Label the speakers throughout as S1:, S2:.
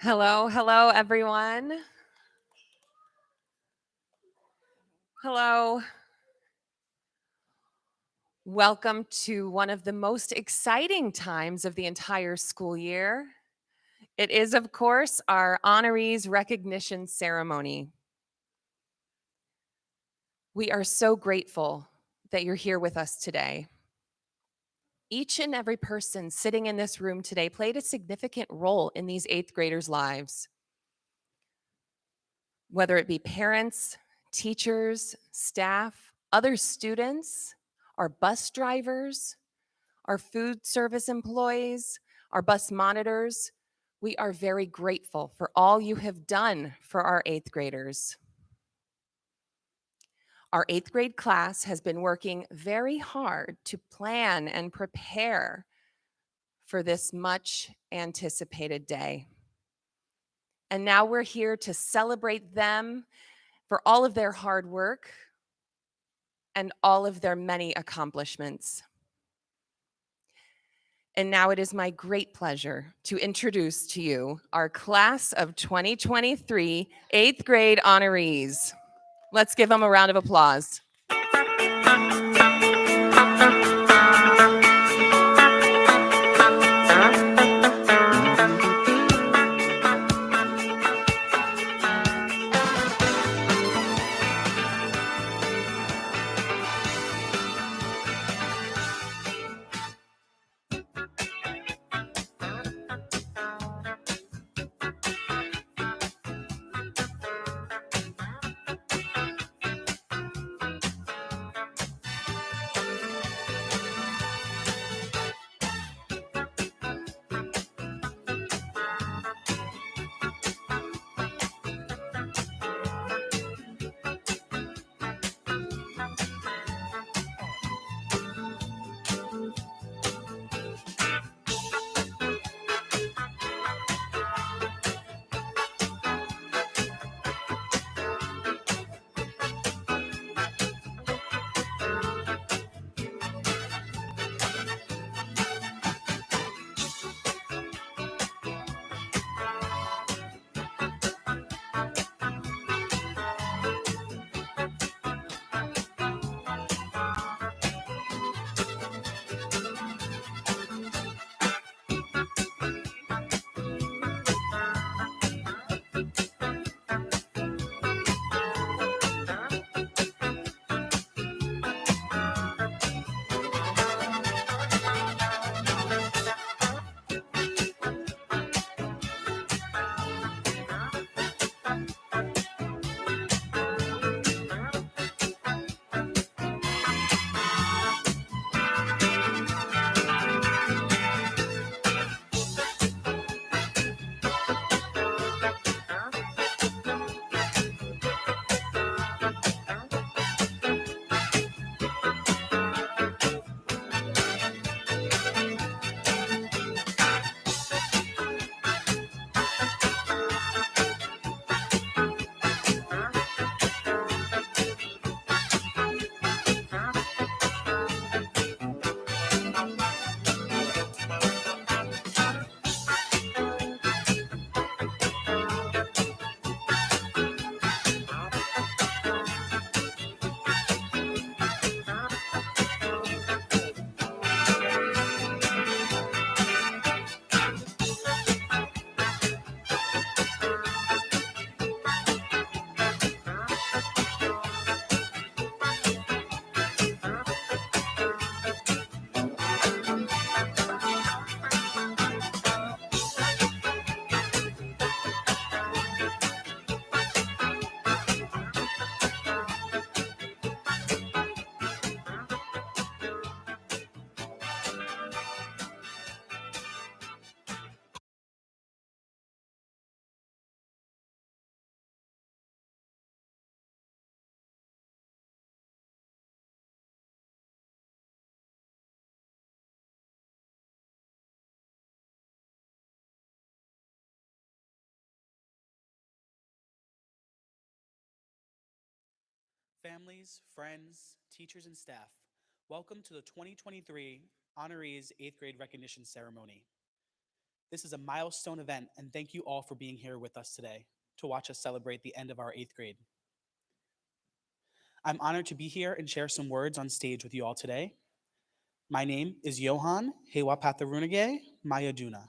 S1: Hello, hello, everyone. Hello. Welcome to one of the most exciting times of the entire school year. It is, of course, our honorees recognition ceremony. We are so grateful that you're here with us today. Each and every person sitting in this room today played a significant role in these eighth graders' lives. Whether it be parents, teachers, staff, other students, our bus drivers, our food service employees, our bus monitors, we are very grateful for all you have done for our eighth graders. Our eighth grade class has been working very hard to plan and prepare for this much anticipated day. And now we're here to celebrate them for all of their hard work and all of their many accomplishments. And now it is my great pleasure to introduce to you our class of 2023 eighth grade honorees. Let's give them a round of applause.
S2: Families, friends, teachers, and staff, welcome to the 2023 Honorees 8th Grade Recognition Ceremony. This is a milestone event, and thank you all for being here with us today to watch us celebrate the end of our 8th grade. I'm honored to be here and share some words on stage with you all today. My name is Johan Hewapatharunage Mayaduna.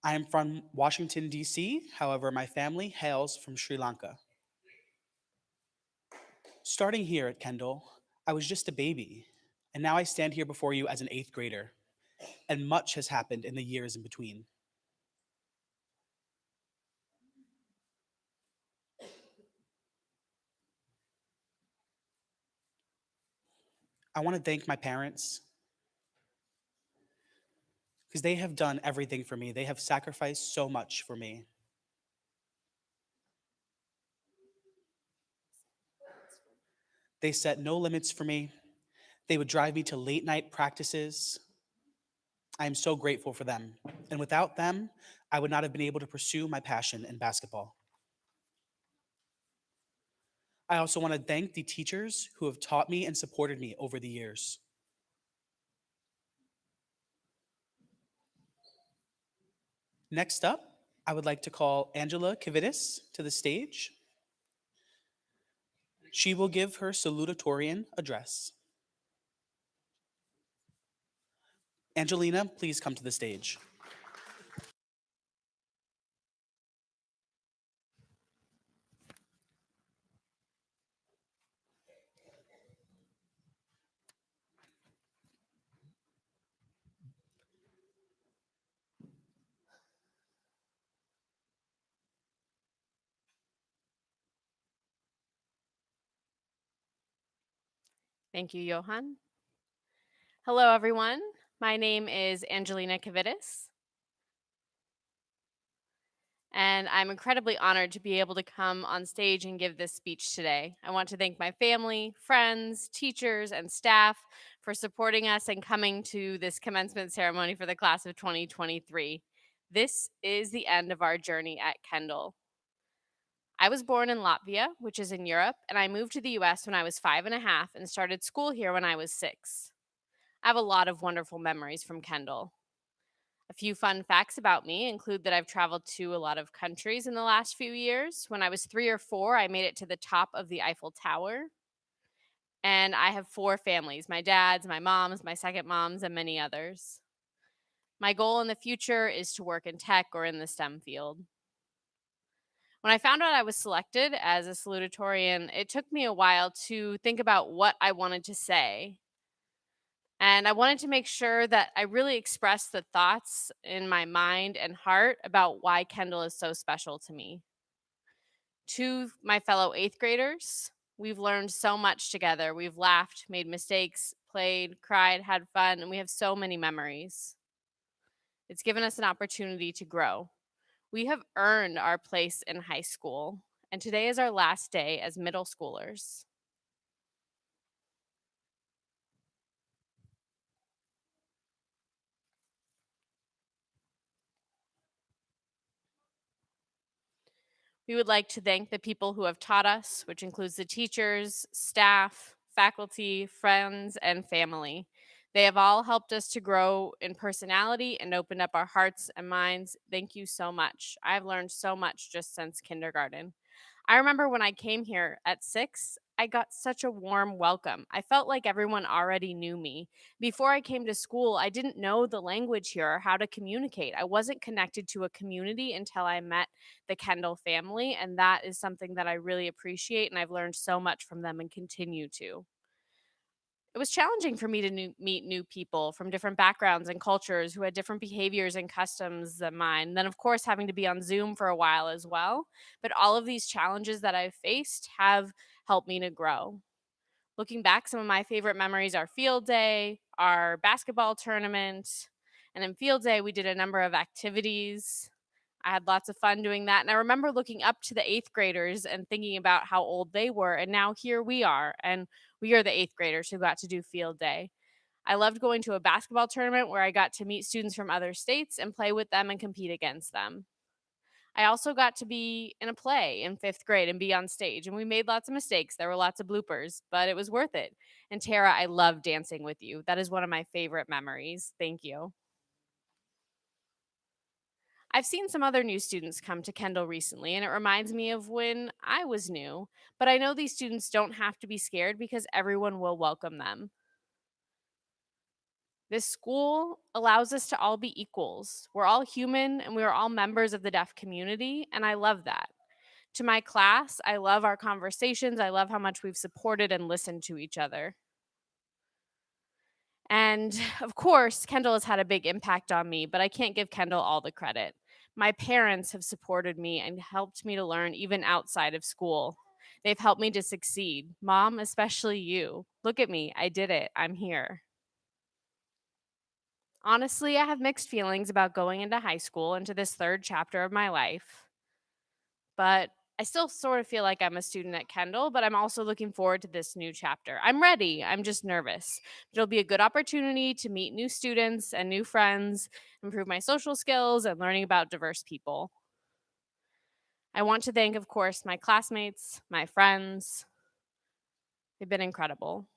S2: I am from Washington, D.C., however, my family hails from Sri Lanka. Starting here at Kendall, I was just a baby, and now I stand here before you as an 8th grader, and much has happened in the years in between. I want to thank my parents because they have done everything for me. They have sacrificed so much for me. They set no limits for me. They would drive me to late night practices. I am so grateful for them. And without them, I would not have been able to pursue my passion in basketball. I also want to thank the teachers who have taught me and supported me over the years. Next up, I would like to call Angela Kividis to the stage. She will give her salutatorian address. Angelina, please come to the stage.
S3: Thank you, Johan. Hello, everyone. My name is Angelina Kavitis, and I'm incredibly honored to be able to come on stage and give this speech today. I want to thank my family, friends, teachers, and staff for supporting us and coming to this commencement ceremony for the class of 2023. This is the end of our journey at Kendall. I was born in Latvia, which is in Europe, and I moved to the US when I was 5.5 and started school here when I was 6. I have a lot of wonderful memories from Kendall. A few fun facts about me include that I've traveled to a lot of countries in the last few years. When I was 3 or 4, I made it to the top of the Eiffel Tower. And I have 4 families: my dad's, my mom's, my second mom's, and many others. My goal in the future is to work in tech or in the STEM field. When I found out I was selected as a salutatorian, it took me a while to think about what I wanted to say. And I wanted to make sure that I really expressed the thoughts in my mind and heart about why Kendall is so special to me. To my fellow 8th graders, we've learned so much together. We've laughed, made mistakes, played, cried, had fun, and we have so many memories. It's given us an opportunity to grow. We have earned our place in high school, and today is our last day as middle schoolers. We would like to thank the people who have taught us, which includes the teachers, staff, faculty, friends, and family. They have all helped us to grow in personality and opened up our hearts and minds. Thank you so much. I've learned so much just since kindergarten. I remember when I came here at 6, I got such a warm welcome. I felt like everyone already knew me. Before I came to school, I didn't know the language here or how to communicate. I wasn't connected to a community until I met the Kendall family, and that is something that I really appreciate, and I've learned so much from them and continue to. It was challenging for me to meet new people from different backgrounds and cultures who had different behaviors and customs than mine. Then, of course, having to be on Zoom for a while as well. But all of these challenges that I've faced have helped me to grow. Looking back, some of my favorite memories are field day, our basketball tournament, and in field day, we did a number of activities. I had lots of fun doing that. And I remember looking up to the 8th graders and thinking about how old they were. And now here we are. And we are the 8th graders who got to do field day. I loved going to a basketball tournament where I got to meet students from other states and play with them and compete against them. I also got to be in a play in 5th grade and be on stage, and we made lots of mistakes. There were lots of bloopers, but it was worth it. And Tara, I love dancing with you. That is one of my favorite memories. Thank you. I've seen some other new students come to Kendall recently, and it reminds me of when I was new. But I know these students don't have to be scared because everyone will welcome them. This school allows us to all be equals. We're all human and we are all members of the deaf community, and I love that. To my class, I love our conversations. I love how much we've supported and listened to each other. And of course, Kendall has had a big impact on me, but I can't give Kendall all the credit. My parents have supported me and helped me to learn even outside of school. They've helped me to succeed. Mom, especially you. Look at me. I did it. I'm here. Honestly, I have mixed feelings about going into high school, into this third chapter of my life. But I still sort of feel like I'm a student at Kendall, but I'm also looking forward to this new chapter. I'm ready. I'm just nervous. It'll be a good opportunity to meet new students and new friends, improve my social skills, and learning about diverse people. I want to thank, of course, my classmates, my friends. They've been incredible.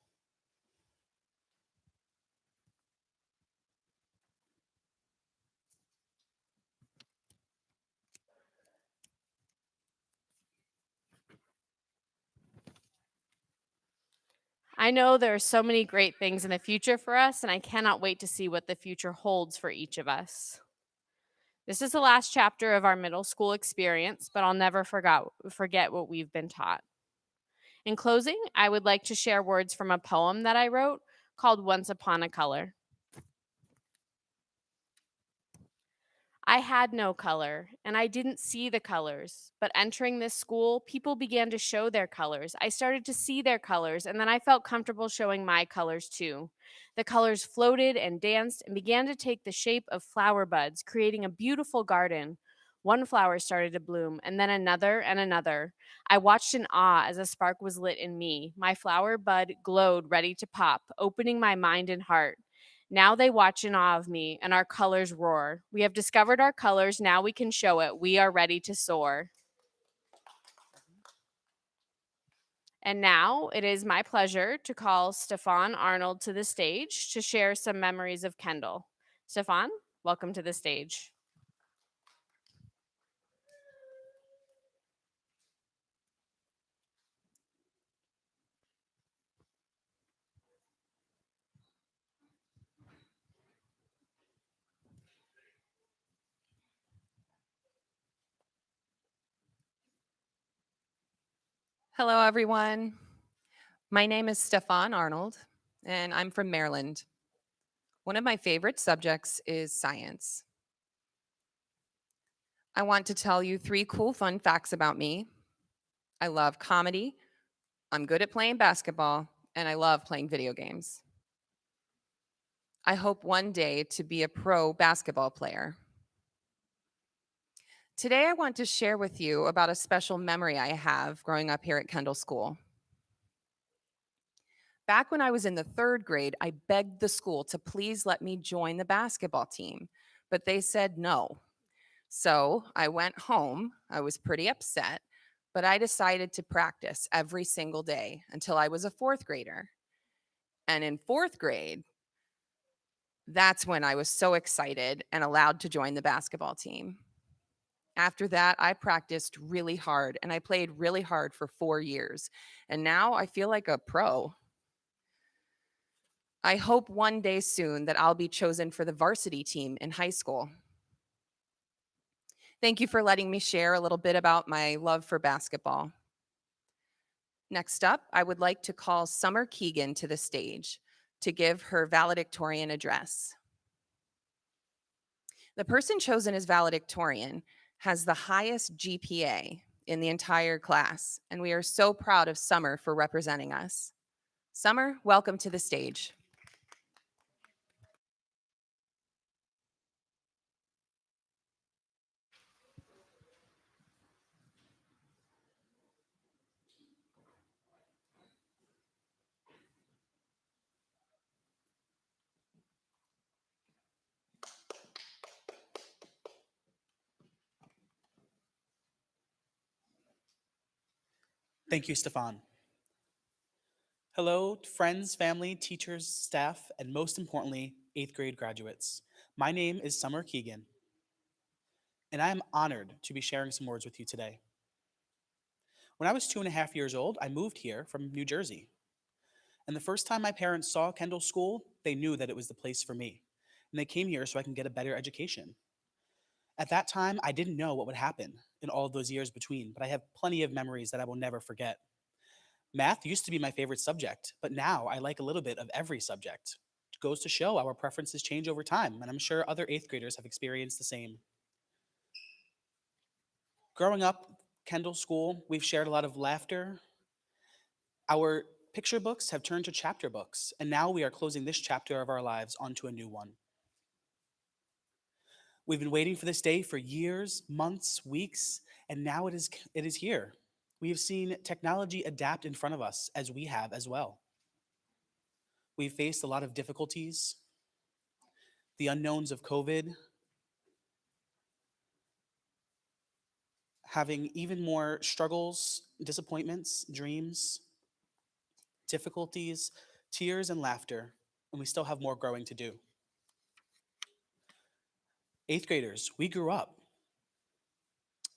S3: I know there are so many great things in the future for us, and I cannot wait to see what the future holds for each of us. This is the last chapter of our middle school experience, but I'll never forget what we've been taught. In closing, I would like to share words from a poem that I wrote called Once Upon a Color. I had no color, and I didn't see the colors. But entering this school, people began to show their colors. I started to see their colors, and then I felt comfortable showing my colors too. The colors floated and danced and began to take the shape of flower buds, creating a beautiful garden. One flower started to bloom, and then another and another. I watched in awe as a spark was lit in me. My flower bud glowed, ready to pop, opening my mind and heart. Now they watch in awe of me, and our colors roar. We have discovered our colors, now we can show it. We are ready to soar. And now it is my pleasure to call Stefan Arnold to the stage to share some memories of Kendall. Stefan, welcome to the stage.
S1: Hello, everyone. My name is Stefan Arnold, and I'm from Maryland. One of my favorite subjects is science. I want to tell you 3 cool fun facts about me. I love comedy, I'm good at playing basketball, and I love playing video games. I hope one day to be a pro basketball player. Today, I want to share with you about a special memory I have growing up here at Kendall School. Back when I was in the 3rd grade, I begged the school to please let me join the basketball team, but they said no. So I went home. I was pretty upset, but I decided to practice every single day until I was a 4th grader. And in 4th grade, that's when I was so excited and allowed to join the basketball team. After that, I practiced really hard and I played really hard for 4 years. And now I feel like a pro. I hope one day soon that I'll be chosen for the varsity team in high school. Thank you for letting me share a little bit about my love for basketball. Next up, I would like to call Summer Keegan to the stage to give her valedictorian address. The person chosen as valedictorian has the highest GPA in the entire class, and we are so proud of Summer for representing us. Summer, welcome to the stage.
S2: Thank you, Stefan. Hello, friends, family, teachers, staff, and most importantly, 8th grade graduates. My name is Summer Keegan, and I am honored to be sharing some words with you today. When I was 2.5 years old, I moved here from New Jersey. And the first time my parents saw Kendall School, they knew that it was the place for me. And they came here so I can get a better education. At that time, I didn't know what would happen in all of those years between, but I have plenty of memories that I will never forget. Math used to be my favorite subject, but now I like a little bit of every subject. It goes to show our preferences change over time, and I'm sure other 8th graders have experienced the same. Growing up, Kendall School, we've shared a lot of laughter. Our picture books have turned to chapter books, and now we are closing this chapter of our lives onto a new one. We've been waiting for this day for years, months, weeks, and now it is here. We have seen technology adapt in front of us as we have as well. We've faced a lot of difficulties, the unknowns of COVID, having even more struggles, disappointments, dreams, difficulties, tears, and laughter, and we still have more growing to do. 8th graders, we grew up.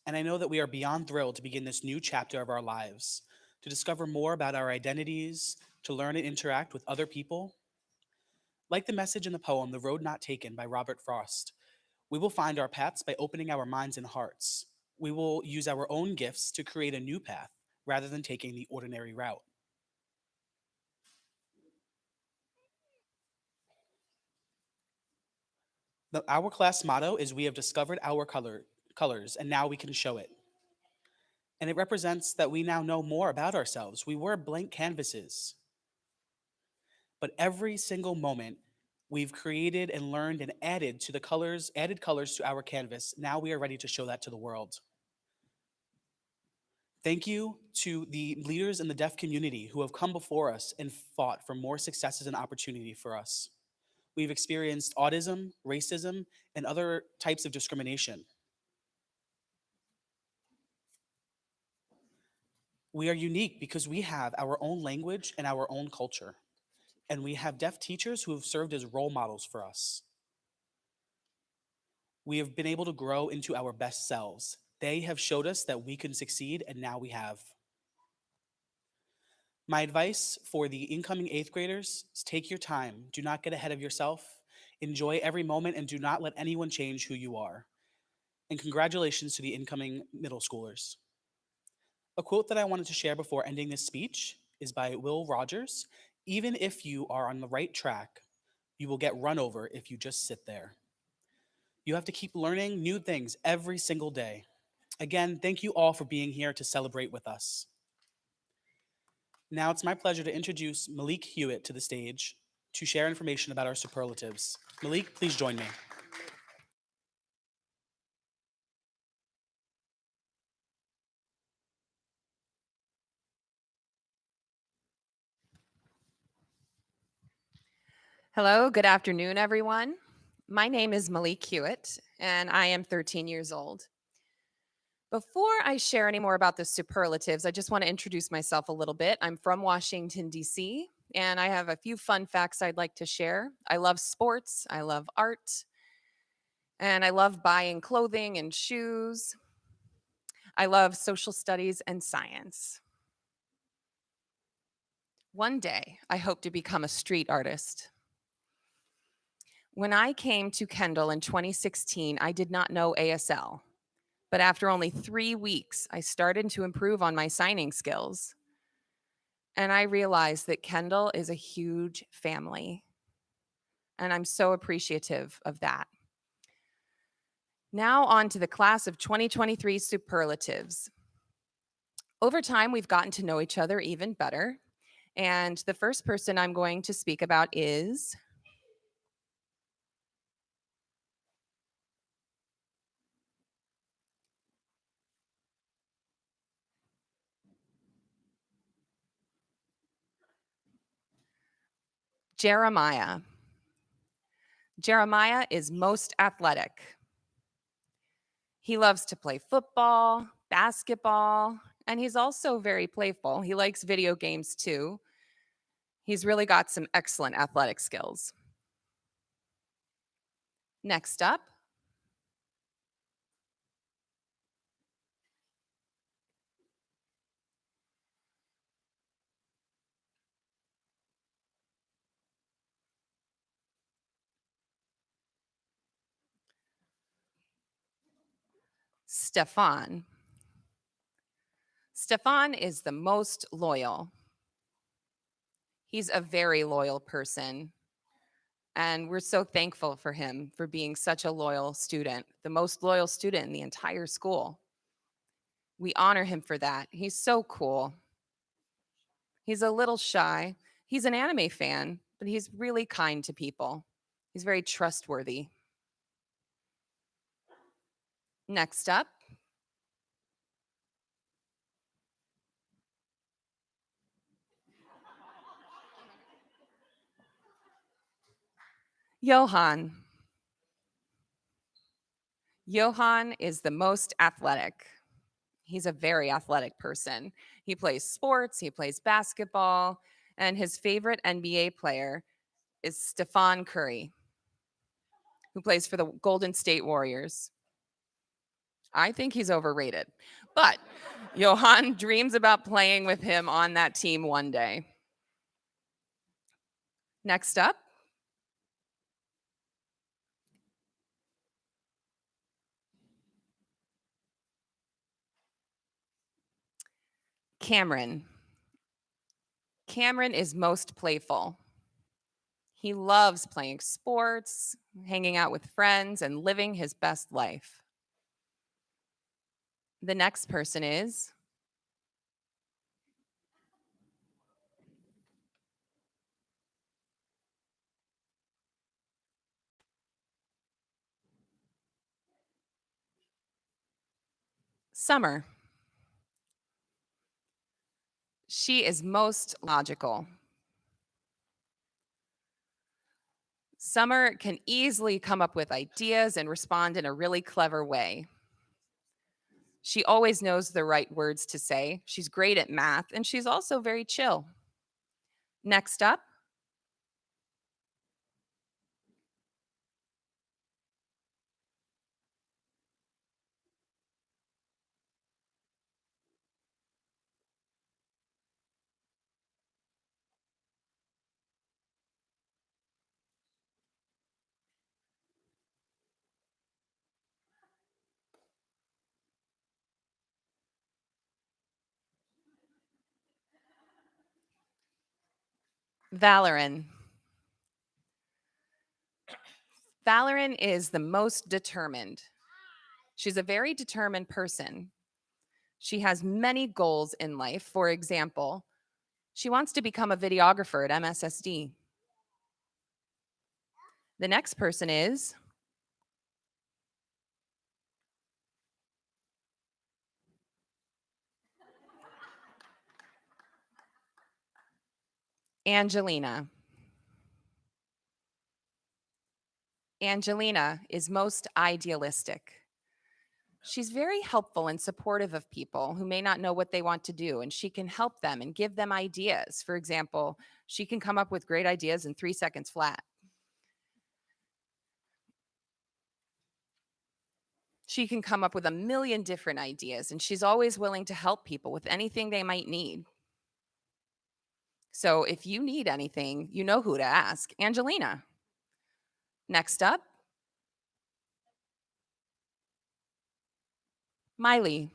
S2: And I know that we are beyond thrilled to begin this new chapter of our lives, to discover more about our identities, to learn and interact with other people. Like the message in the poem, The Road Not Taken by Robert Frost, we will find our paths by opening our minds and hearts. We will use our own gifts to create a new path rather than taking the ordinary route. Our class motto is "We have discovered our colors, and now we can show it." And it represents that we now know more about ourselves. We were blank canvases. But every single moment we've created and learned and added colors to our canvas. Now we are ready to show that to the world. Thank you to the leaders in the deaf community who have come before us and fought for more successes and opportunity for us. We've experienced autism, racism, and other types of discrimination. We are unique because we have our own language and our own culture. And we have deaf teachers who have served as role models for us. We have been able to grow into our best selves. They have showed us that we can succeed, and now we have. My advice for the incoming 8th graders is take your time. Do not get ahead of yourself. Enjoy every moment and do not let anyone change who you are. And congratulations to the incoming middle schoolers. A quote that I wanted to share before ending this speech is by Will Rogers. Even if you are on the right track, you will get run over if you just sit there. You have to keep learning new things every single day. Again, thank you all for being here to celebrate with us. Now it's my pleasure to introduce Malik Hewitt to the stage to share information about our superlatives. Malik, please join me.
S1: Hello, good afternoon, everyone. My name is Malik Hewitt, and I am 13 years old. Before I share any more about the superlatives, I just want to introduce myself a little bit. I'm from Washington, D.C., and I have a few fun facts I'd like to share. I love sports, I love art, and I love buying clothing and shoes. I love social studies and science. One day, I hope to become a street artist. When I came to Kendall in 2016, I did not know ASL. But after only 3 weeks, I started to improve on my signing skills. And I realized that Kendall is a huge family. And I'm so appreciative of that. Now, on to the class of 2023 superlatives. Over time, we've gotten to know each other even better. And the first person I'm going to speak about is Jeremiah. Jeremiah is most athletic. He loves to play football, basketball, And he's also very playful. He likes video games too. He's really got some excellent athletic skills. Next up, Stefan. Stefan is the most loyal. He's a very loyal person. And we're so thankful for him for being such a loyal student, the most loyal student in the entire school. We honor him for that. He's so cool. He's a little shy. He's an anime fan, but he's really kind to people. He's very trustworthy. Next up, Johan. Johan is the most athletic. He's a very athletic person. He plays sports, he plays basketball, and his favorite NBA player is Stephon Curry, who plays for the Golden State Warriors. I think he's overrated, but Johan dreams about playing with him on that team one day. Next up, Cameron. Cameron is most playful. He loves playing sports, hanging out with friends, and living his best life. The next person is Summer. She is most logical. Summer can easily come up with ideas and respond in a really clever way. She always knows the right words to say. She's great at math, and she's also very chill. Next up, Valoran. Valoran is the most determined. She's a very determined person. She has many goals in life. For example, she wants to become a videographer at MSSD. The next person is Angelina. Angelina is most idealistic. She's very helpful and supportive of people who may not know what they want to do, and she can help them and give them ideas. For example, she can come up with great ideas in 3 seconds flat. She can come up with a million different ideas, and she's always willing to help people with anything they might need. So if you need anything, you know who to ask Angelina. Next up, Miley.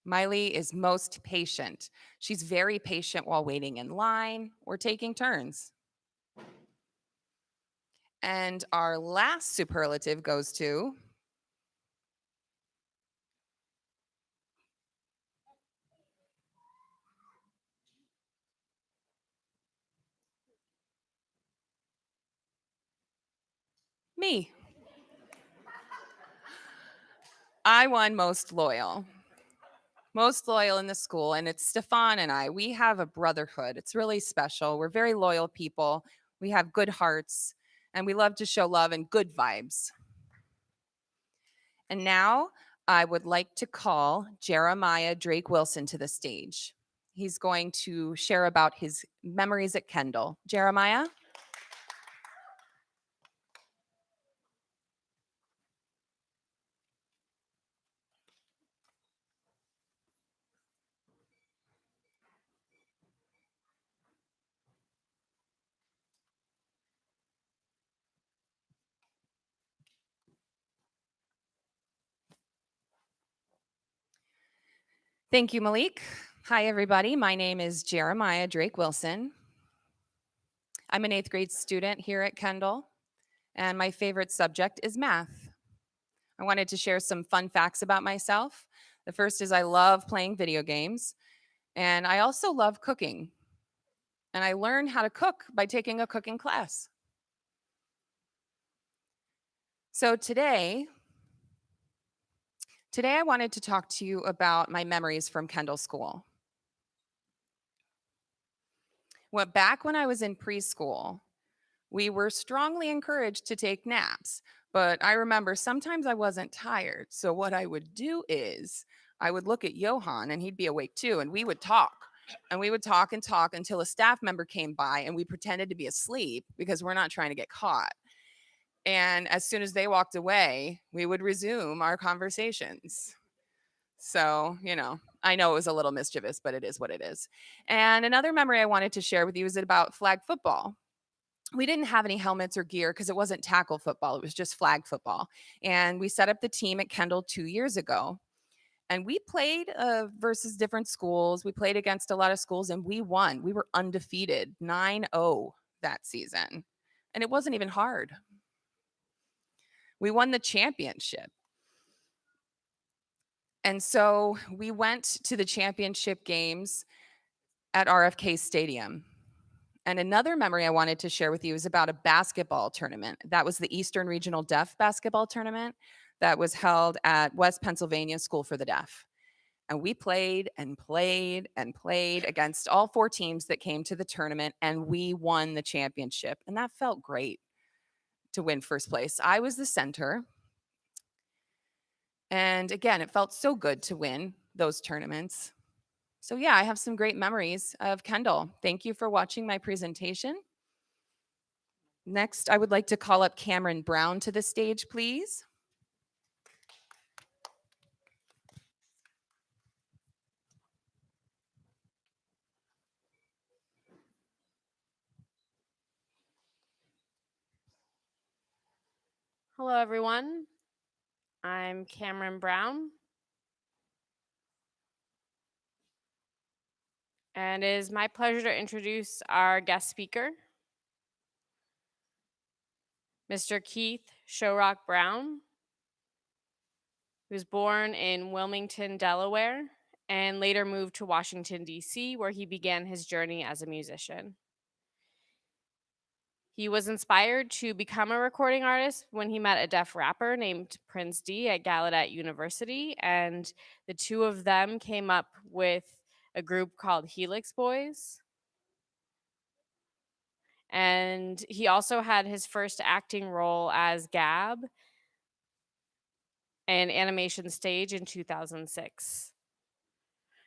S1: Miley is most patient. She's very patient while waiting in line or taking turns. And our last superlative goes to me. I won most loyal. Most loyal in the school, and it's Stefan and I. We have a brotherhood. It's really special. We're very loyal people. We have good hearts, and we love to show love and good vibes. And now I would like to call Jeremiah Drake Wilson to the stage. He's going to share about his memories at Kendall. Jeremiah? Thank you, Malik. Hi, everybody. My name is Jeremiah Drake Wilson. I'm an 8th grade student here at Kendall, and my favorite subject is math. I wanted to share some fun facts about myself. The first is I love playing video games, and I also love cooking. And I learned how to cook by taking a cooking class. So today I wanted to talk to you about my memories from Kendall School. Back when I was in preschool, we were strongly encouraged to take naps, but I remember sometimes I wasn't tired. So what I would do is I would look at Johan and he'd be awake too, and we would talk. And we would talk and talk until a staff member came by and we pretended to be asleep because we're not trying to get caught. And as soon as they walked away, we would resume our conversations. So, I know it was a little mischievous, but it is what it is. And another memory I wanted to share with you is about flag football. We didn't have any helmets or gear because it wasn't tackle football, it was just flag football. And we set up the team at Kendall 2 years ago. And we played versus different schools. We played against a lot of schools and we won. We were undefeated, 9-0 that season. And it wasn't even hard. We won the championship. And so we went to the championship games at RFK Stadium. And another memory I wanted to share with you is about a basketball tournament. That was the Eastern Regional Deaf Basketball Tournament that was held at West Pennsylvania School for the Deaf. And we played and played and played against all 4 teams that came to the tournament, and we won the championship. And that felt great to win first place. I was the center. And again, it felt so good to win those tournaments. So yeah, I have some great memories of Kendall. Thank you for watching my presentation. Next, I would like to call up Cameron Brown to the stage, please.
S3: Hello, everyone. I'm Cameron Brown. And it is my pleasure to introduce our guest speaker, Mr. Keith Showrock Brown, who was born in Wilmington, Delaware, and later moved to Washington, D.C., where he began his journey as a musician. He was inspired to become a recording artist when he met a deaf rapper named Prince D at Gallaudet University, and the two of them came up with a group called Helix Boys. And he also had his first acting role as Gab in Animation Stage in 2006.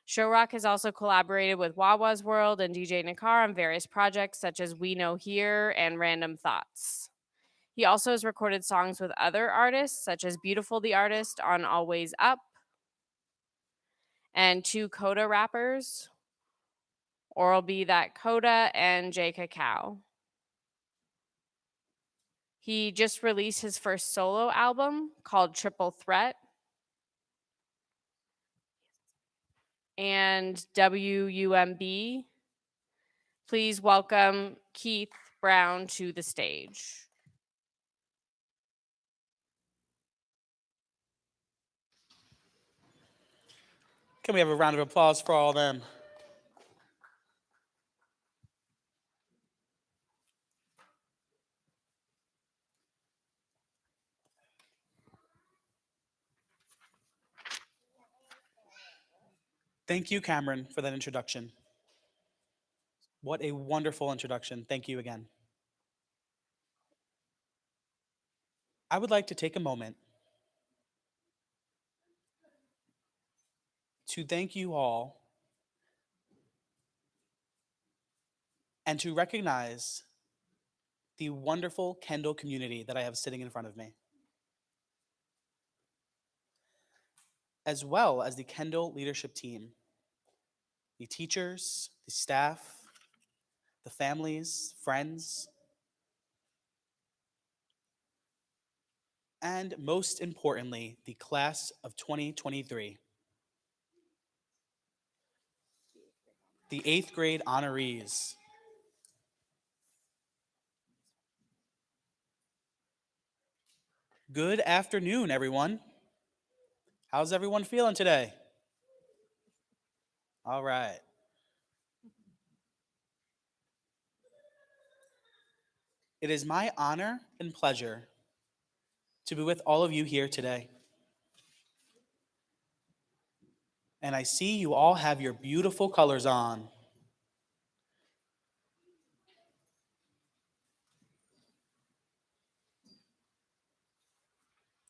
S3: Showrock has also collaborated with Wawa's World and DJ Nakar on various projects such as We Know Here and Random Thoughts. He also has recorded songs with other artists such as Beautiful the Artist on Always Up and 2 Coda rappers, Oral B That Coda and J Cacao. He just released his first solo album called Triple Threat and WUMB. Please welcome Keith Brown to the stage.
S2: Can we have a round of applause for all of them? Thank you, Cameron, for that introduction. What a wonderful introduction. Thank you again. I would like to take a moment to thank you all and to recognize the wonderful Kendall community that I have sitting in front of me, as well as the Kendall leadership team, the teachers, the staff, the families, friends, and most importantly, the class of 2023, the 8th grade honorees. Good afternoon, everyone. How's everyone feeling today? All right. It is my honor and pleasure to be with all of you here today. And I see you all have your beautiful colors on.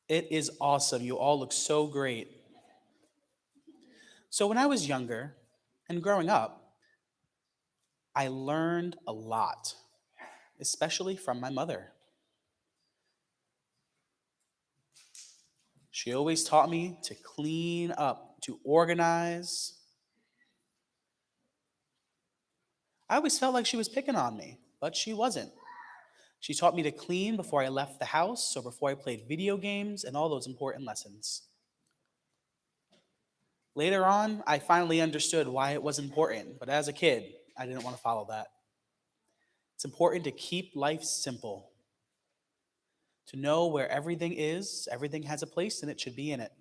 S2: It is awesome. You all look so great. So when I was younger and growing up, I learned a lot, especially from my mother. She always taught me to clean up, to organize. I always felt like she was picking on me, but she wasn't. She taught me to clean before I left the house or before I played video games and all those important lessons. Later on, I finally understood why it was important, but as a kid, I didn't want to follow that. It's important to keep life simple, to know where everything is, everything has a place, and it should be in it.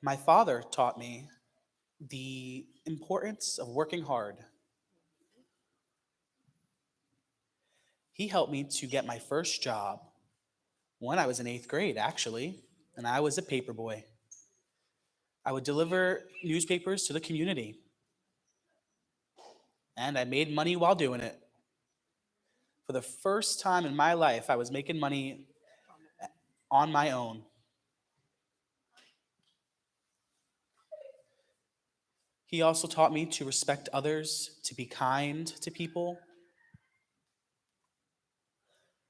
S2: My father taught me the importance of working hard. He helped me to get my first job when I was in 8th grade, actually, and I was a paper boy. I would deliver newspapers to the community, and I made money while doing it. For the first time in my life, I was making money on my own. He also taught me to respect others, to be kind to people,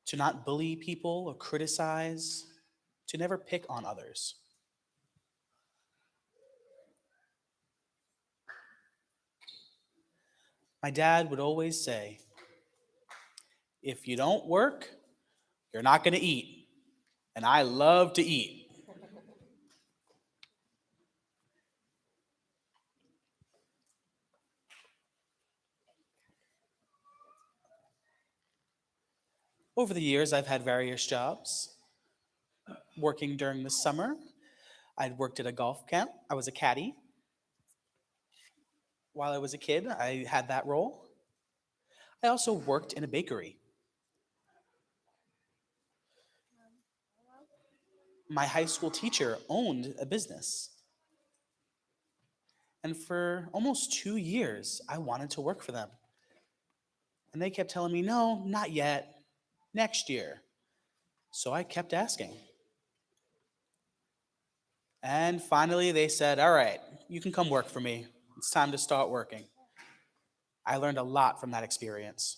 S2: to not bully people or criticize, to never pick on others. My dad would always say, if you don't work, you're not going to eat. And I love to eat. Over the years, I've had various jobs. Working during the summer, I'd worked at a golf camp. I was a caddy. While I was a kid, I had that role. I also worked in a bakery. My high school teacher owned a business. And for almost 2 years, I wanted to work for them. And they kept telling me, no, not yet, next year. So I kept asking. And finally, they said, all right, you can come work for me. It's time to start working. I learned a lot from that experience.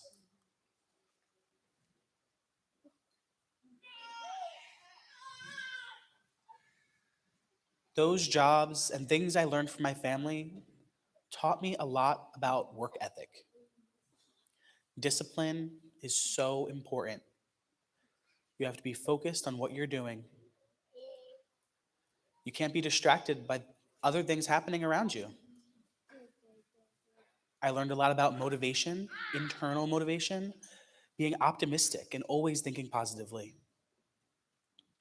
S2: Those jobs and things I learned from my family taught me a lot about work ethic. Discipline is so important. You have to be focused on what you're doing. You can't be distracted by other things happening around you. I learned a lot about motivation, internal motivation, being optimistic and always thinking positively.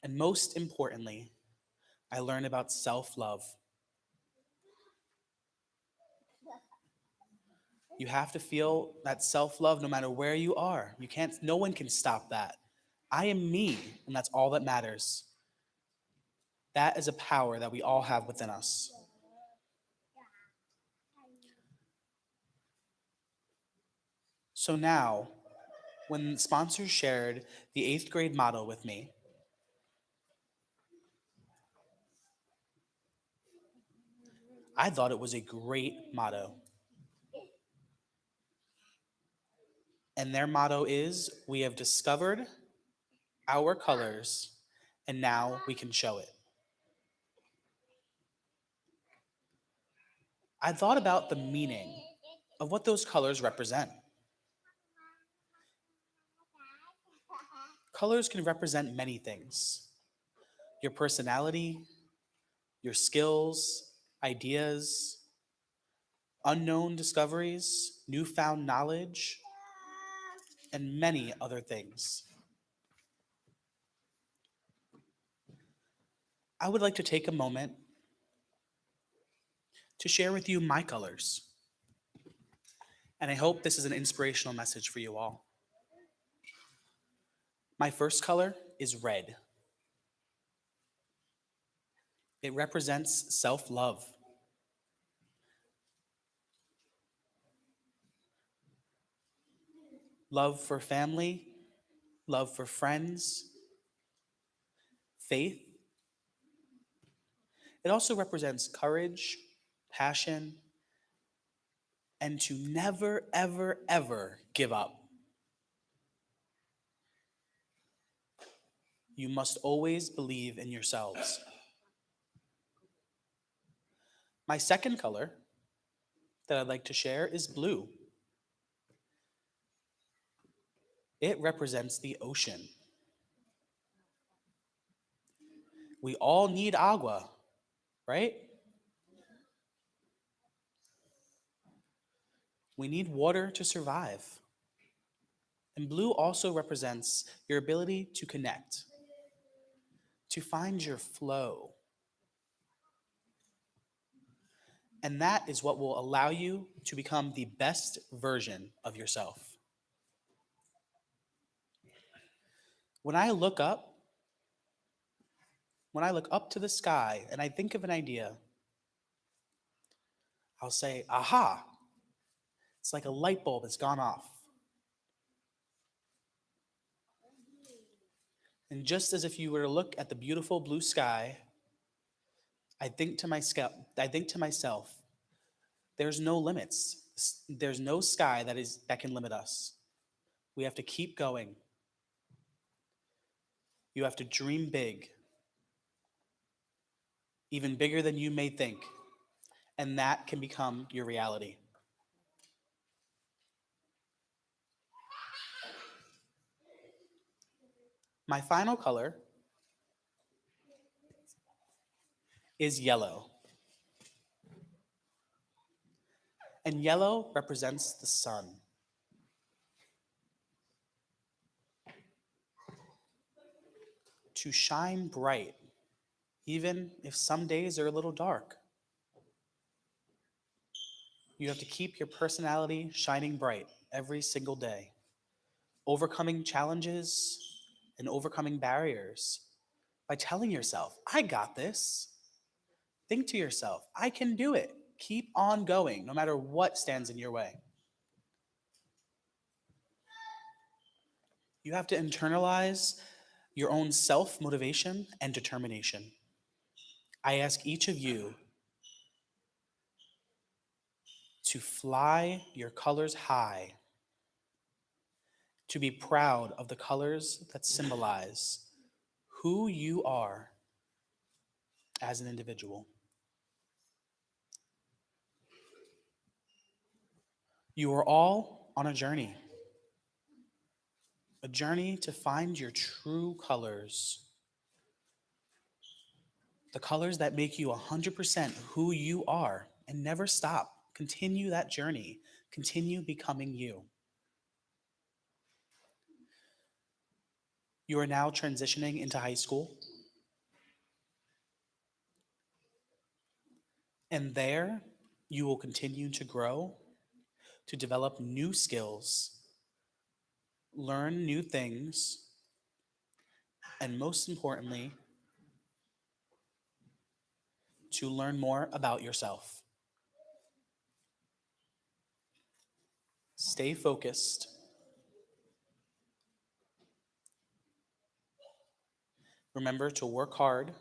S2: And most importantly, I learned about self-love. You have to feel that self-love no matter where you are. No one can stop that. I am me, and that's all that matters. That is a power that we all have within us. So now, when sponsors shared the 8th grade motto with me, I thought it was a great motto. And their motto is, "We have discovered our colors, and now we can show it." I thought about the meaning of what those colors represent. Colors can represent many things: your personality, your skills, ideas, unknown discoveries, newfound knowledge, and many other things. I would like to take a moment to share with you my colors, and I hope this is an inspirational message for you all. My first color is red. It represents self-love. Love for family, love for friends, faith. It also represents courage, passion, and to never, ever, ever give up. You must always believe in yourselves. My second color that I'd like to share is blue. It represents the ocean. We all need agua, right? We need water to survive. And blue also represents your ability to connect, to find your flow. And that is what will allow you to become the best version of yourself. When I look up to the sky and I think of an idea, I'll say, aha, it's like a light bulb that's gone off. And just as if you were to look at the beautiful blue sky, I think to myself, there's no limits. There's no sky that can limit us. We have to keep going. You have to dream big, even bigger than you may think, and that can become your reality. My final color is yellow. And yellow represents the sun. To shine bright, even if some days are a little dark. You have to keep your personality shining bright every single day, overcoming challenges and overcoming barriers by telling yourself, I got this. Think to yourself, I can do it. Keep on going, no matter what stands in your way. You have to internalize your own self-motivation and determination. I ask each of you to fly your colors high, to be proud of the colors that symbolize who you are as an individual. You are all on a journey to find your true colors, the colors that make you 100% who you are, and never stop. Continue that journey. Continue becoming you. You are now transitioning into high school. And there, you will continue to grow, to develop new skills, learn new things, and most importantly, to learn more about yourself. Stay focused. Remember to work hard.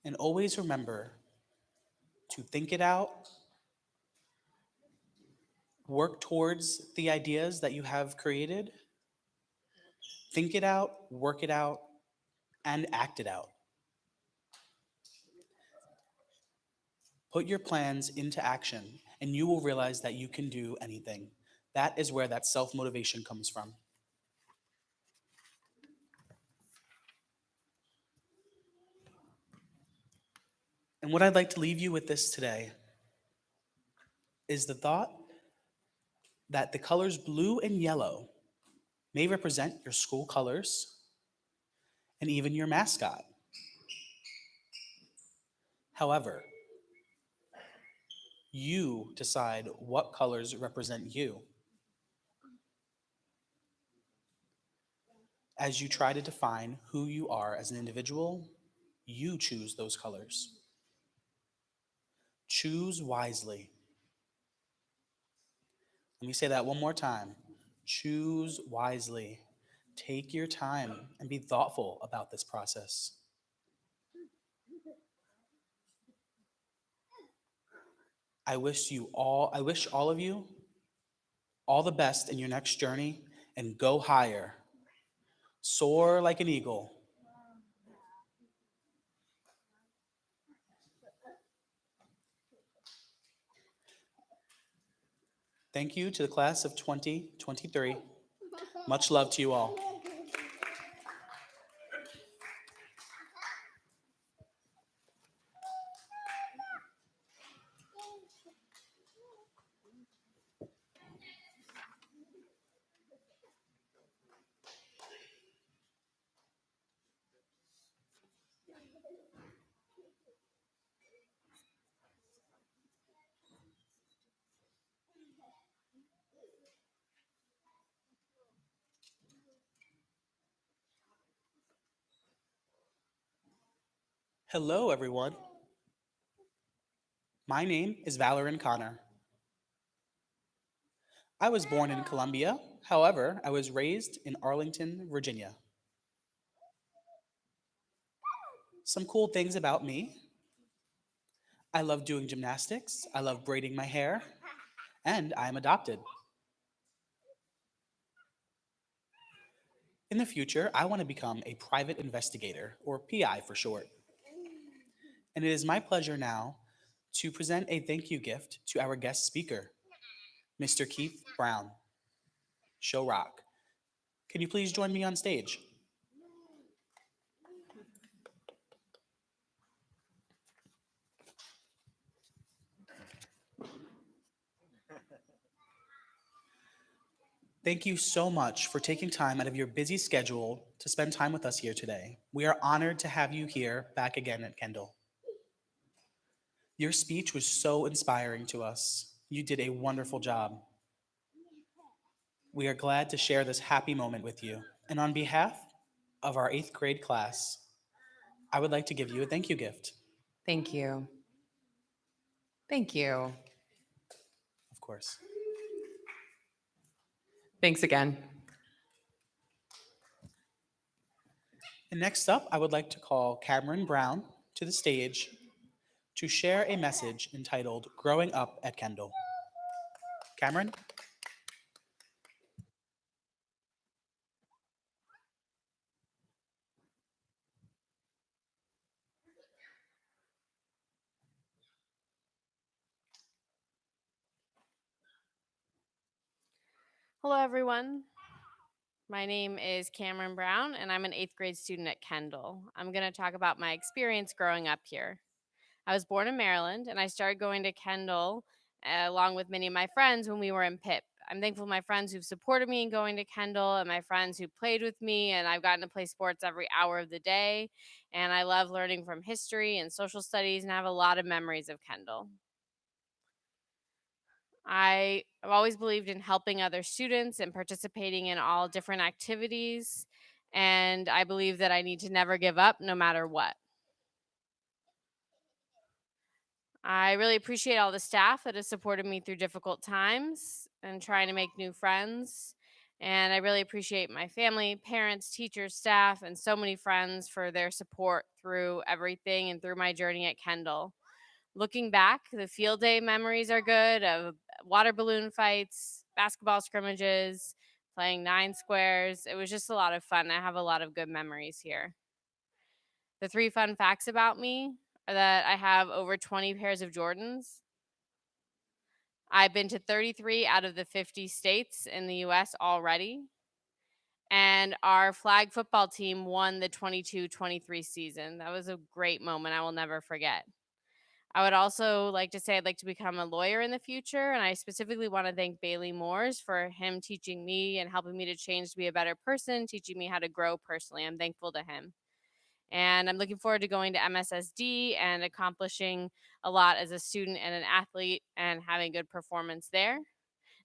S2: And always remember to think it out, work towards the ideas that you have created, think it out, work it out, and act it out. Put your plans into action, and you will realize that you can do anything. That is where that self-motivation comes from. And what I'd like to leave you with this today is the thought that the colors blue and yellow may represent your school colors and even your mascot. However, you decide what colors represent you. As you try to define who you are as an individual, you choose those colors. Choose wisely. Let me say that one more time. Choose wisely. Take your time and be thoughtful about this process. I wish all of you all the best in your next journey, and go higher. Soar like an eagle. Thank you to the class of 2023. Much love to you all. Hello, everyone. My name is Valoran Connor. I was born in Columbia. However, I was raised in Arlington, Virginia. Some cool things about me. I love doing gymnastics. I love braiding my hair. And I am adopted. In the future, I want to become a private investigator, or PI for short. And it is my pleasure now to present a thank you gift to our guest speaker, Mr. Keith Brown. Show rock. Can you please join me on stage? Thank you so much for taking time out of your busy schedule to spend time with us here today. We are honored to have you here back again at Kendall. Your speech was so inspiring to us. You did a wonderful job. We are glad to share this happy moment with you. And on behalf of our 8th grade class, I would like to give you a thank you gift.
S1: Thank you. Thank you.
S2: Of course.
S1: Thanks again.
S2: And next up, I would like to call Cameron Brown to the stage to share a message entitled Growing Up at Kendall. Cameron?
S3: Hello, everyone. My name is Cameron Brown, and I'm an 8th grade student at Kendall. I'm going to talk about my experience growing up here. I was born in Maryland, and I started going to Kendall along with many of my friends when we were in PIP. I'm thankful for my friends who've supported me in going to Kendall and my friends who played with me, and I've gotten to play sports every hour of the day. And I love learning from history and social studies, and I have a lot of memories of Kendall. I have always believed in helping other students and participating in all different activities. And I believe that I need to never give up no matter what. I really appreciate all the staff that has supported me through difficult times and trying to make new friends. And I really appreciate my family, parents, teachers, staff, and so many friends for their support through everything and through my journey at Kendall. Looking back, the field day memories are good of water balloon fights, basketball scrimmages, playing nine squares. It was just a lot of fun. I have a lot of good memories here. The three fun facts about me are that I have over 20 pairs of Jordans. I've been to 33 out of the 50 states in the US already. And our flag football team won the 22-23 season. That was a great moment I will never forget. I would also like to say I'd like to become a lawyer in the future, and I specifically want to thank Bailey Moores for him teaching me and helping me to change to be a better person, teaching me how to grow personally. I'm thankful to him. And I'm looking forward to going to MSSD and accomplishing a lot as a student and an athlete and having good performance there.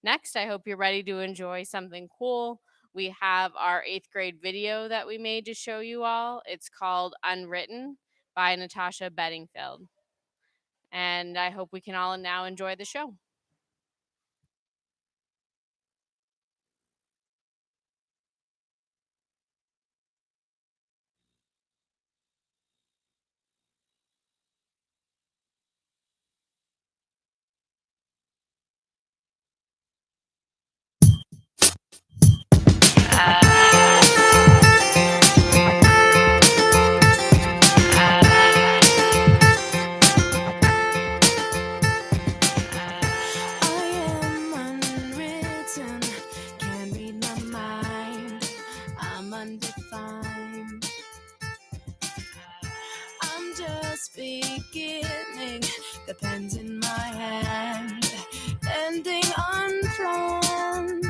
S3: Next, I hope you're ready to enjoy something cool. We have our 8th grade video that we made to show you all. It's called Unwritten by Natasha Bedingfield. And I hope we can all now enjoy the show.
S4: I am unwritten, can't read my mind. I'm undefined. I'm just beginning, the pen's in my hand, ending unplanned.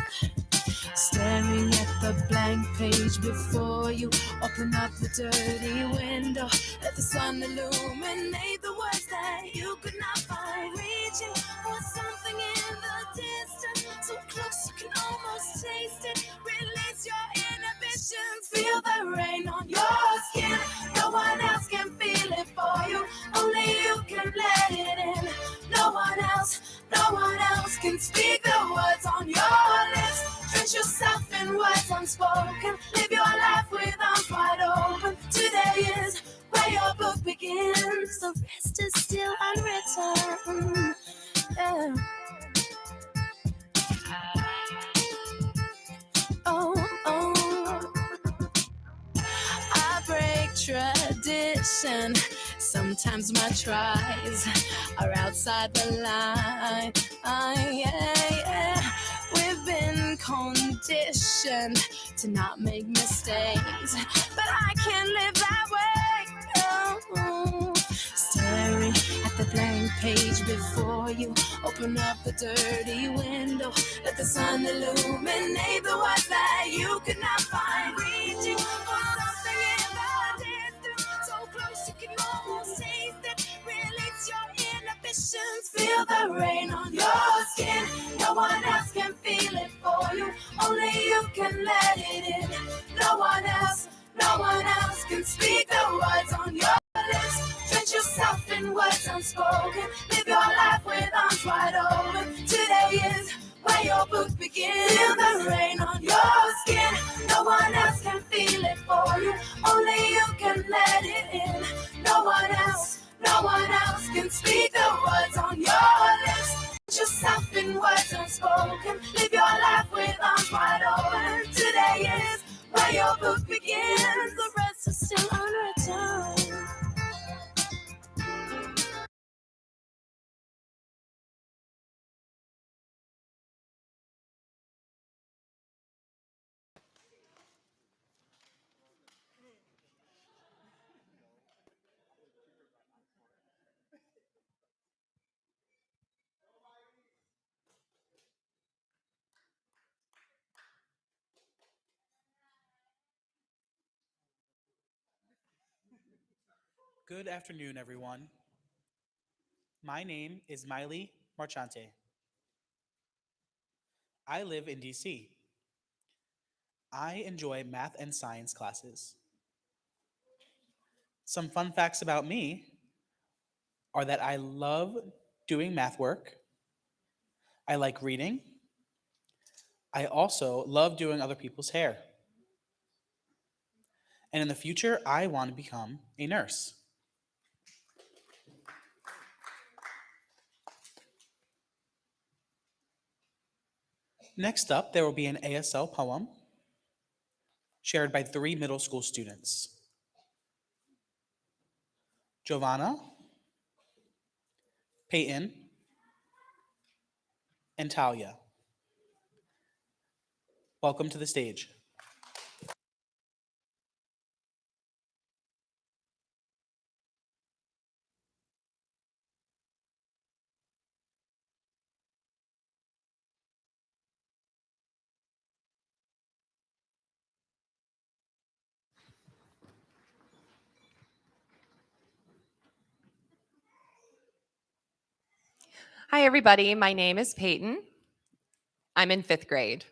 S4: Staring at the blank page before you, open up the dirty window, let the sun illuminate the words that you could not find. Reaching for something in the distance, so close you can almost taste it. Release your inhibitions, feel the rain on your skin. No one else can feel it for you, only you can let it in. No one else can speak the words on your lips. Drench yourself in words unspoken. Live your life with arms wide open. Today is where your book begins. The rest is still unwritten. Yeah. Oh. I break tradition. Sometimes my tries are outside the line. Yeah. We've been conditioned to not make mistakes, but I can't live that way. No. Staring at the blank page before you, open up the dirty window, let the sun illuminate the words that you could not find. Reaching for something in the distance, so close you can almost taste it. Release your inhibitions, feel the rain on your skin. No one else can feel it for you, only you can let it in. No one else can speak the words on your lips. Drench yourself in words unspoken. Live your life with arms wide open. Today is where your book begins. Feel the rain on your skin. No one else can feel it for you, only you can let it in. No one else can speak the words on your lips. Drench yourself in words unspoken. Live your life with arms wide open. Today is where your book begins. The rest is still unwritten.
S2: Good afternoon, everyone. My name is Miley Marchante. I live in DC. I enjoy math and science classes. Some fun facts about me are that I love doing math work. I like reading. I also love doing other people's hair. And in the future, I want to become a nurse. Next up, there will be an ASL poem shared by 3 middle school students: Giovanna, Peyton, and Talia. Welcome to the stage.
S1: Hi, everybody. My name is Peyton. I'm in 5th grade.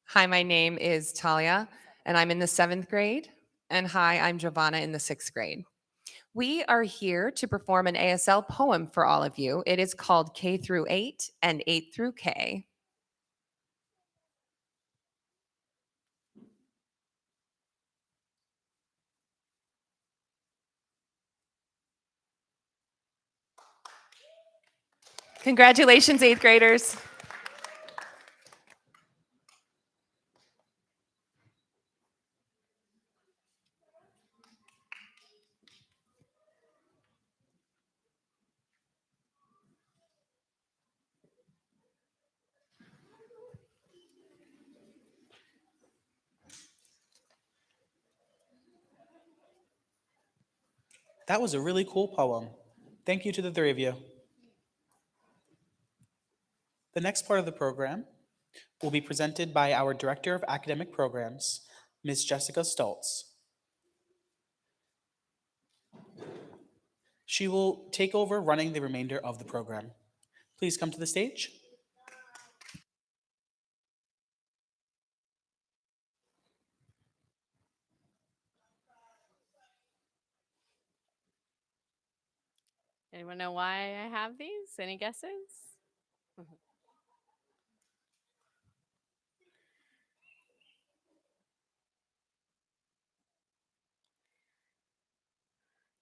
S1: Hi, my name is Talia, and I'm in the 7th grade. And hi, I'm Giovanna in the 6th grade. We are here to perform an ASL poem for all of you. It is called K through 8 and 8 through K. Congratulations, 8th graders.
S2: That was a really cool poem. Thank you to the 3 of you. The next part of the program will be presented by our Director of Academic Programs, Ms. Jessica Stoltz. She will take over running the remainder of the program. Please come to the stage.
S3: Anyone know why I have these? Any guesses?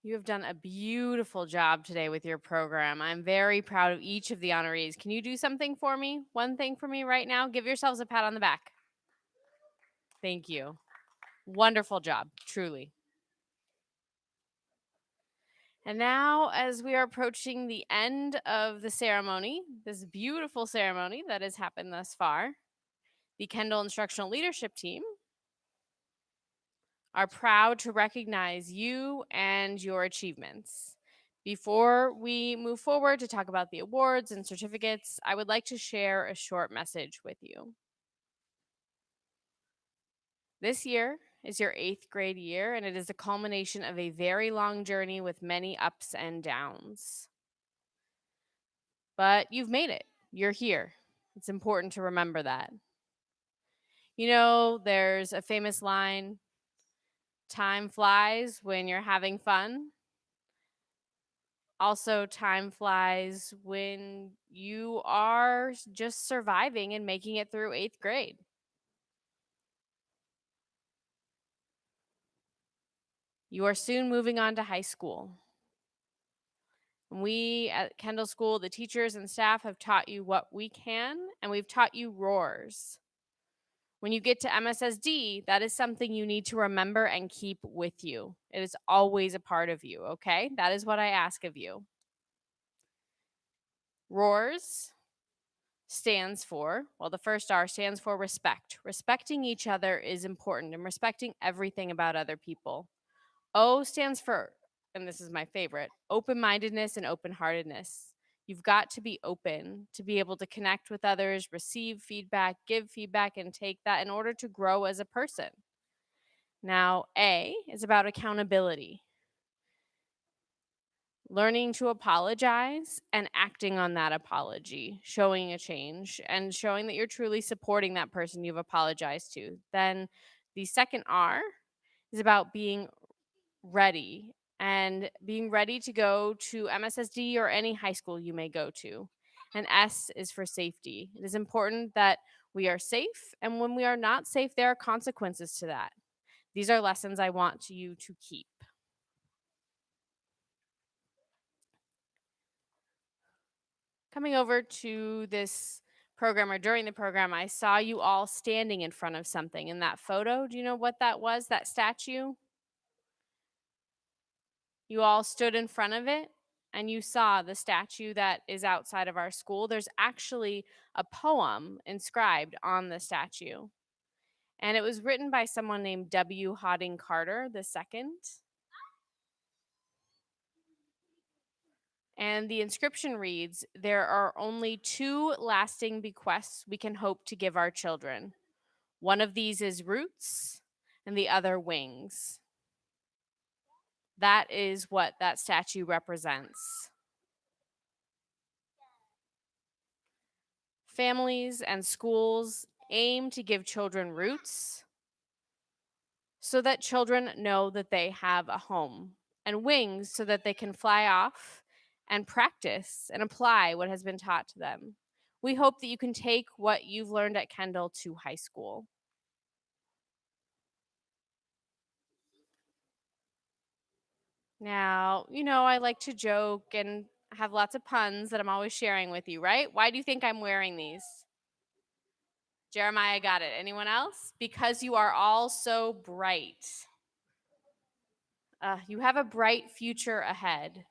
S3: You have done a beautiful job today with your program. I'm very proud of each of the honorees. Can you do something for me? One thing for me right now? Give yourselves a pat on the back. Thank you. Wonderful job, truly. And now, as we are approaching the end of the ceremony, this beautiful ceremony that has happened thus far, the Kendall Instructional Leadership Team are proud to recognize you and your achievements. Before we move forward to talk about the awards and certificates, I would like to share a short message with you. This year is your 8th grade year, and it is the culmination of a very long journey with many ups and downs. But you've made it. You're here. It's important to remember that. You know, there's a famous line, time flies when you're having fun. Also, time flies when you are just surviving and making it through 8th grade. You are soon moving on to high school. We at Kendall School, the teachers and staff, have taught you what we can, and we've taught you roars. When you get to MSSD, that is something you need to remember and keep with you. It is always a part of you, okay? That is what I ask of you. Roars stands for, well, the first R stands for respect. Respecting each other is important, and respecting everything about other people. O stands for, and this is my favorite, open-mindedness and open-heartedness. You've got to be open to be able to connect with others, receive feedback, give feedback, and take that in order to grow as a person. Now, A is about accountability. Learning to apologize and acting on that apology, showing a change and showing that you're truly supporting that person you've apologized to. Then the second R is about being ready and being ready to go to MSSD or any high school you may go to. And S is for safety. It is important that We are safe, and when we are not safe, there are consequences to that. These are lessons I want you to keep. Coming over to this program, or during the program, I saw you all standing in front of something in that photo. Do you know what that was, that statue? You all stood in front of it and you saw the statue that is outside of our school. There's actually a poem inscribed on the statue, and it was written by someone named W. Harding Carter II. And the inscription reads, "There are only two lasting bequests we can hope to give our children. One of these is roots, and the other wings." That is what that statue represents. Families and schools aim to give children roots so that children know that they have a home, and wings so that they can fly off and practice and apply what has been taught to them. We hope that you can take what you've learned at Kendall to high school. Now, I like to joke and have lots of puns that I'm always sharing with you, right? Why do you think I'm wearing these? Jeremiah got it. Anyone else? Because you are all so bright. You have a bright future ahead.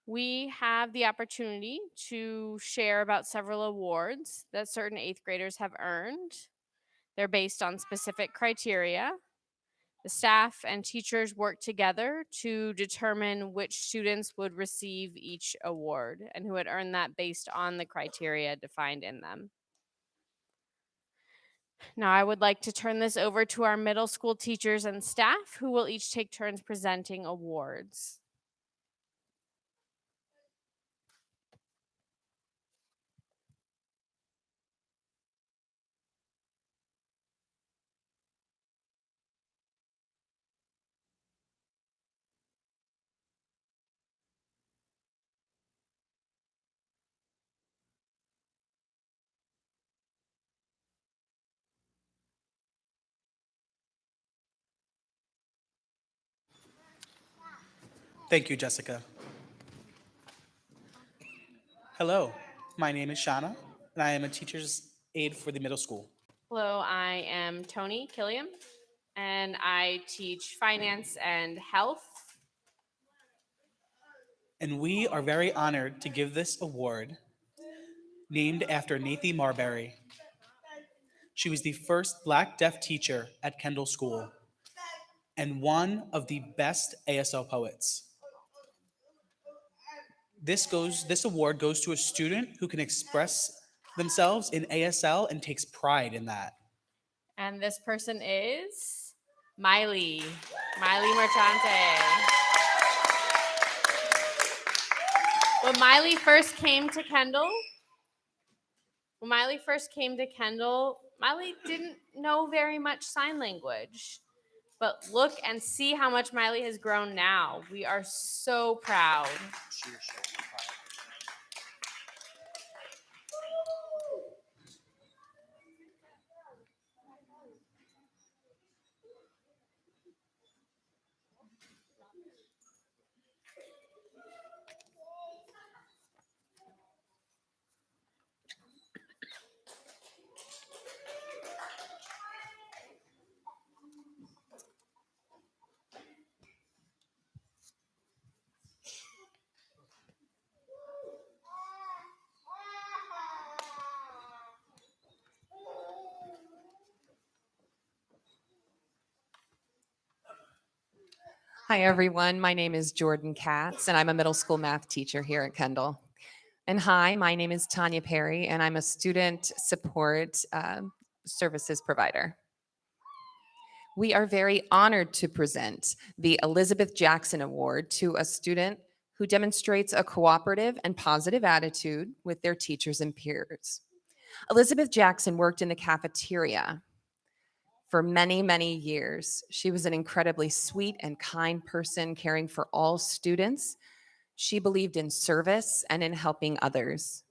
S3: We have the opportunity to share about several awards that certain eighth graders have earned. They're based on specific criteria. The staff and teachers work together to determine which students would receive each award and who had earned that based on the criteria defined in them. Now, I would like to turn this over to our middle school teachers and staff, who will each take turns presenting awards.
S2: Thank you, Jessica. Hello, my name is Shauna, and I am a teacher's aide for the middle school.
S3: Hello, I am Tony Killiam, and I teach finance and health.
S2: And we are very honored to give this award, named after Nathy Marbury. She was the first Black deaf teacher at Kendall School and one of the best ASL poets. This award goes to a student who can express themselves in ASL and takes pride in that.
S3: And this person is Miley Merchante. When Miley first came to Kendall, Miley didn't know very much sign language. But look and see how much Miley has grown now. We are so proud.
S1: Hi, everyone. My name is Jordan Katz, and I'm a middle school math teacher here at Kendall. And hi, my name is Tanya Perry, and I'm a student support services provider. We are very honored to present the Elizabeth Jackson Award to a student who demonstrates a cooperative and positive attitude with their teachers and peers. Elizabeth Jackson worked in the cafeteria for many, many years. She was an incredibly sweet and kind person, caring for all students. She believed in service and in helping others.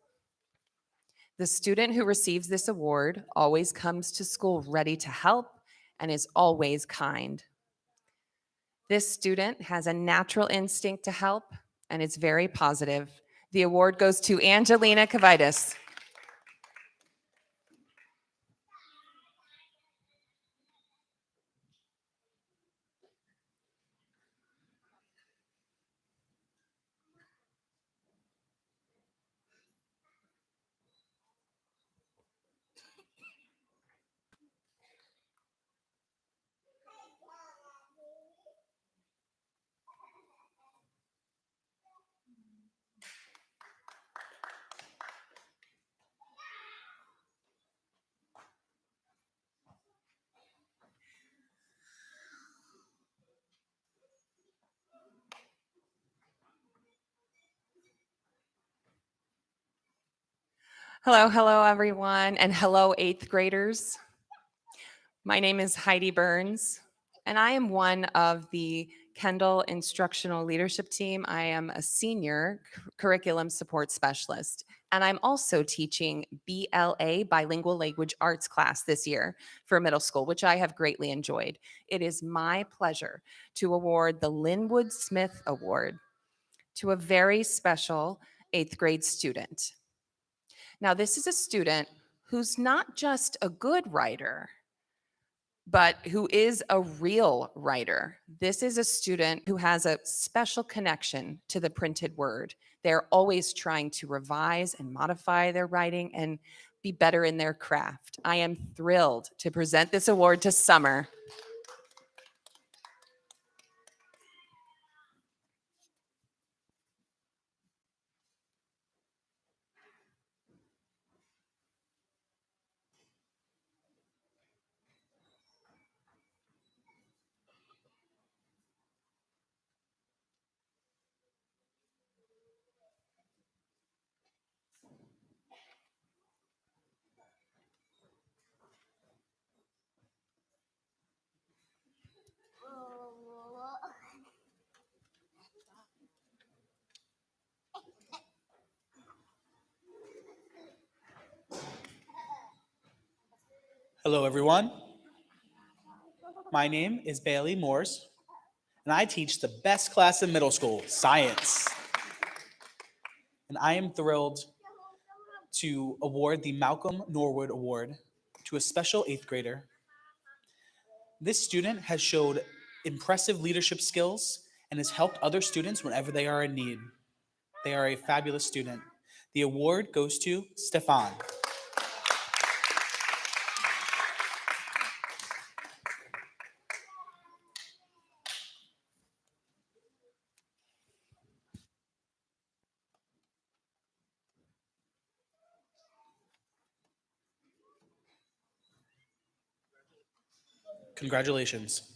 S1: The student who receives this award always comes to school ready to help and is always kind. This student has a natural instinct to help and is very positive. The award goes to Angelina Kavitis. Hello, everyone, and hello, eighth graders. My name is Heidi Burns, and I am one of the Kendall Instructional Leadership Team. I am a senior curriculum support specialist, and I'm also teaching BLA, Bilingual Language Arts class this year for middle school, which I have greatly enjoyed. It is my pleasure to award the Linwood Smith Award to a very special eighth grade student. Now, this is a student who's not just a good writer, but who is a real writer. This is a student who has a special connection to the printed word. They're always trying to revise and modify their writing and be better in their craft. I am thrilled to present this award to Summer.
S2: Hello, everyone. My name is Bailey Moores, and I teach the best class in middle school, science. And I am thrilled to award the Malcolm Norwood Award to a special eighth grader. This student has showed impressive leadership skills and has helped other students whenever they are in need. They are a fabulous student. The award goes to Stefan. Congratulations.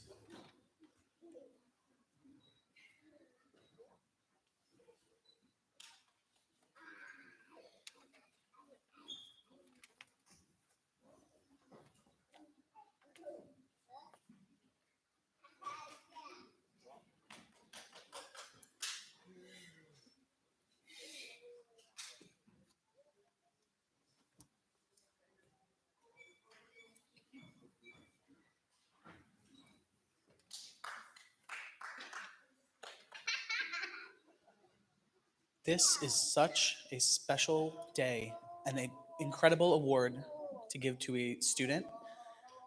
S2: This is such a special day and an incredible award to give to a student,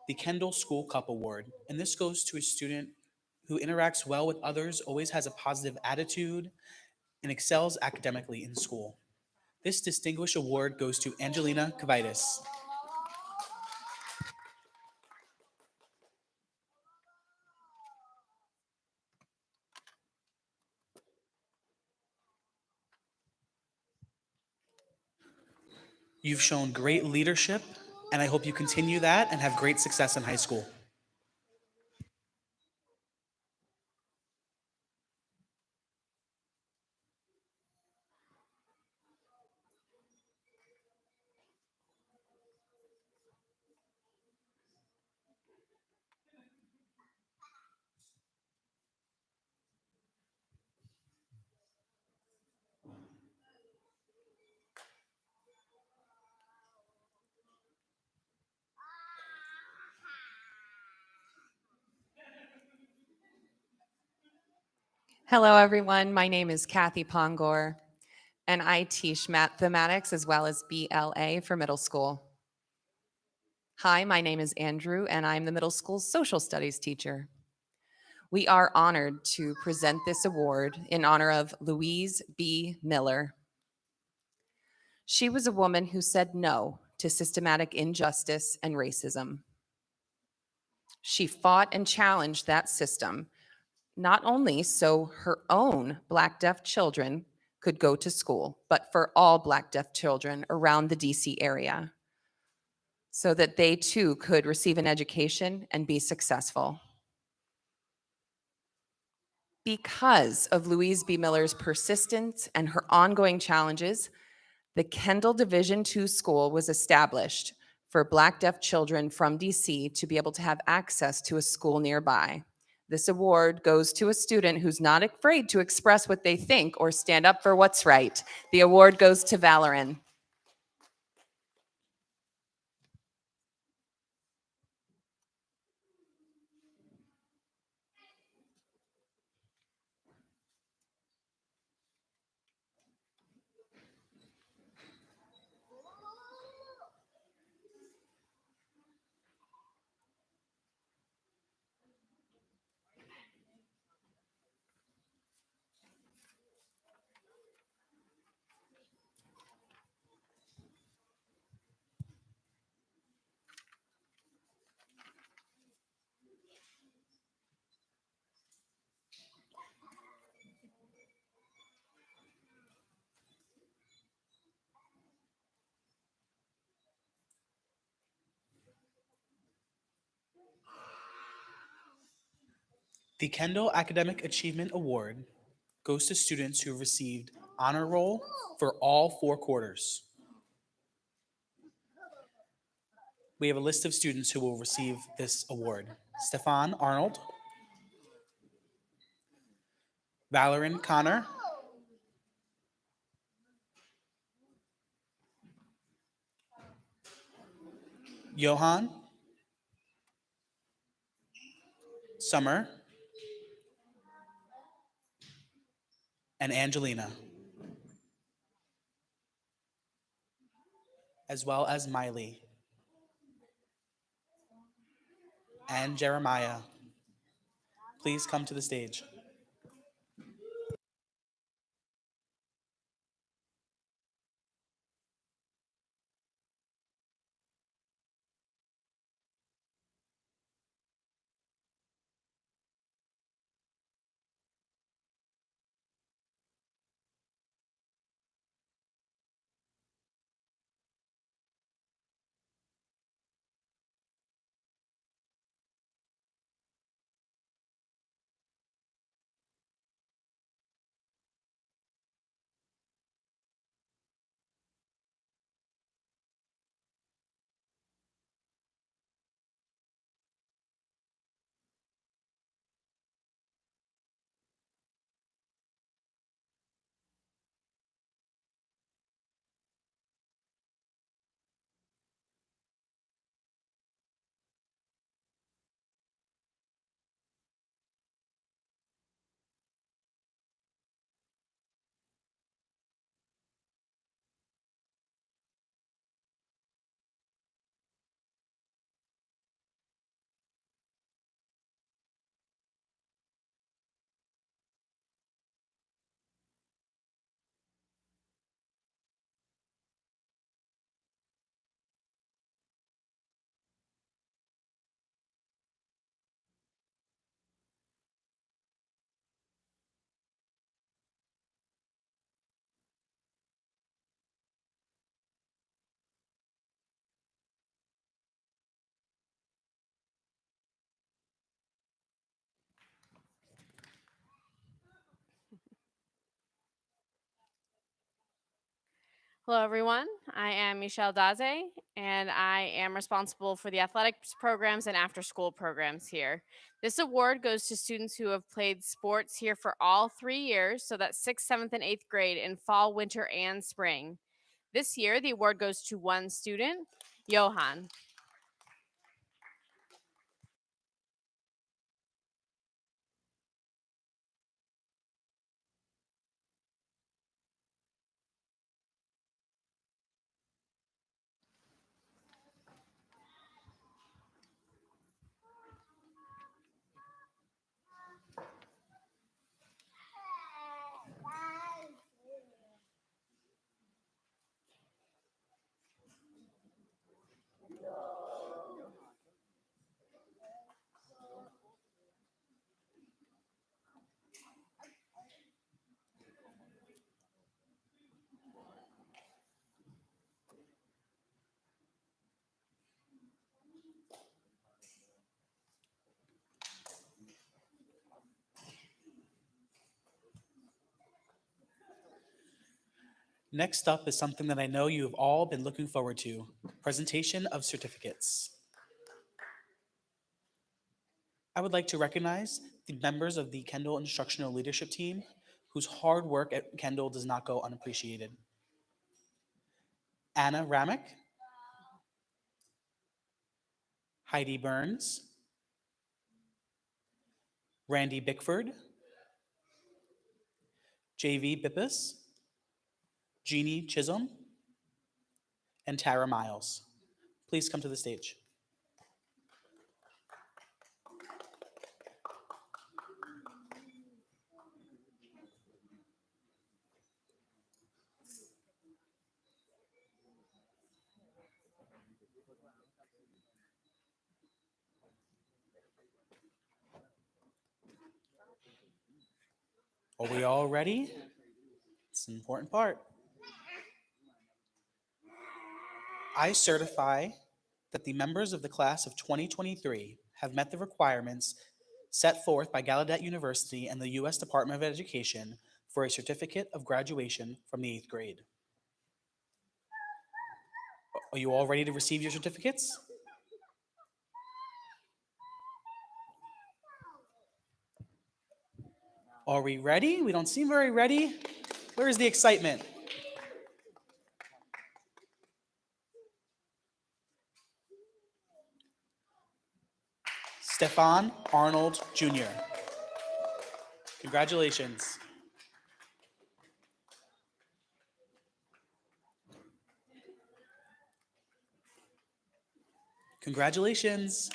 S2: the Kendall School Cup Award. And this goes to a student who interacts well with others, always has a positive attitude, and excels academically in school. This distinguished award goes to Angelina Kavitis. You've shown great leadership, and I hope you continue that and have great success in high school.
S1: Hello, everyone. My name is Kathy Pongor, and I teach mathematics as well as BLA for middle school. Hi, my name is Andrew, and I'm the middle school social studies teacher. We are honored to present this award in honor of Louise B. Miller. She was a woman who said no to systematic injustice and racism. She fought and challenged that system, not only so her own Black deaf children could go to school, but for all Black deaf children around the DC area, so that they too could receive an education and be successful. Because of Louise B. Miller's persistence and her ongoing challenges, the Kendall Division II school was established for Black deaf children from DC to be able to have access to a school nearby. This award goes to a student who's not afraid to express what they think or stand up for what's right. The award goes to Valorin.
S2: The Kendall Academic Achievement Award goes to students who have received honor roll for all 4 quarters. We have a list of students who will receive this award. Stefan Arnold, Valorin Connor, Johan, Summer, and Angelina, as well as Miley and Jeremiah. Please come to the stage.
S3: Hello, everyone. I am Michelle Daze, and I am responsible for the athletics programs and after school programs here. This award goes to students who have played sports here for all 3 years, so that's 6th, 7th, and 8th grade in fall, winter, and spring. This year, the award goes to one student, Johan.
S2: Next up is something that I know you have all been looking forward to, presentation of certificates. I would like to recognize the members of the Kendall Instructional Leadership Team whose hard work at Kendall does not go unappreciated. Anna Ramick, Heidi Burns, Randy Bickford, JV Bippus, Jeannie Chisholm, and Tara Miles. Please come to the stage. Are we all ready? It's an important part. I certify that the members of the class of 2023 have met the requirements set forth by Gallaudet University and the U.S. Department of Education for a certificate of graduation from the 8th grade. Are you all ready to receive your certificates? Are we ready? We don't seem very ready. Where is the excitement? Stefan Arnold Jr. Congratulations. Congratulations.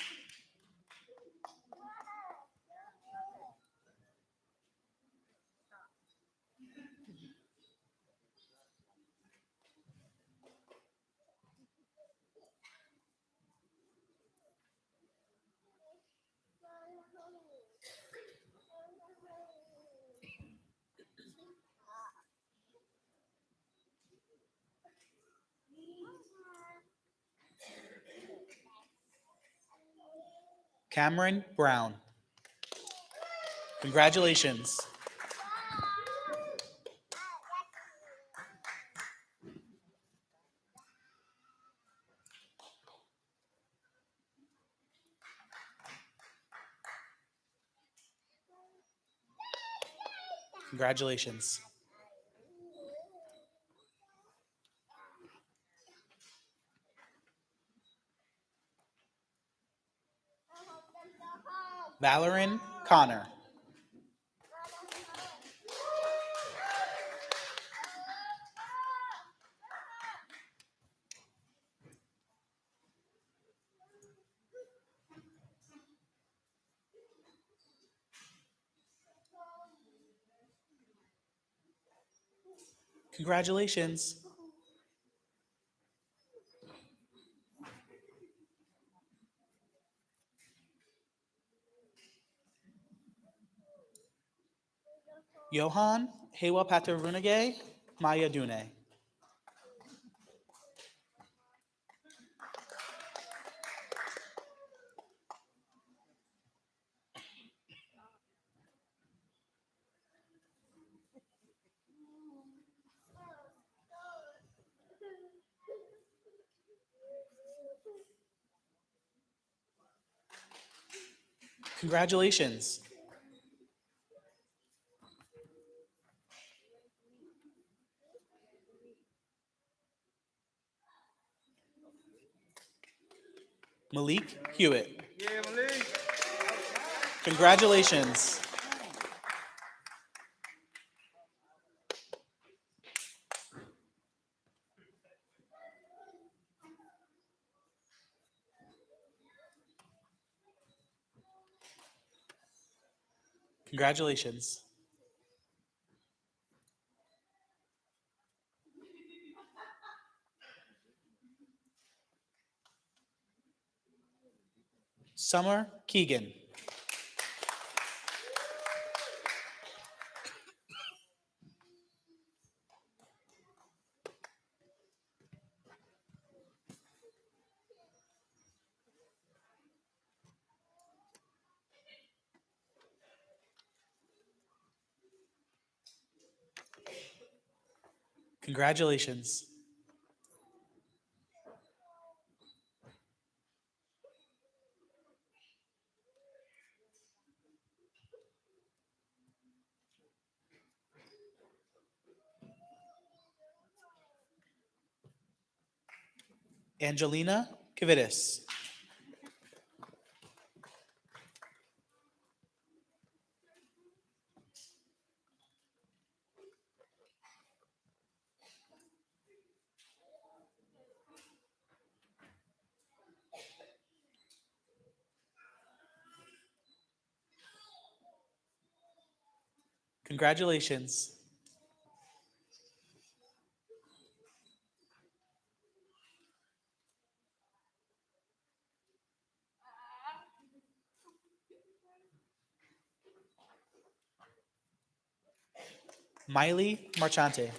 S2: Cameron Brown. Congratulations. Congratulations. Valorin Connor. Congratulations. Johan Hewa Patarunage Maya Dune. Congratulations. Malik Hewitt. Yeah, Malik. Congratulations. Congratulations. Summer Keegan. Congratulations. Angelina Kavitis. Congratulations. Miley Marchante.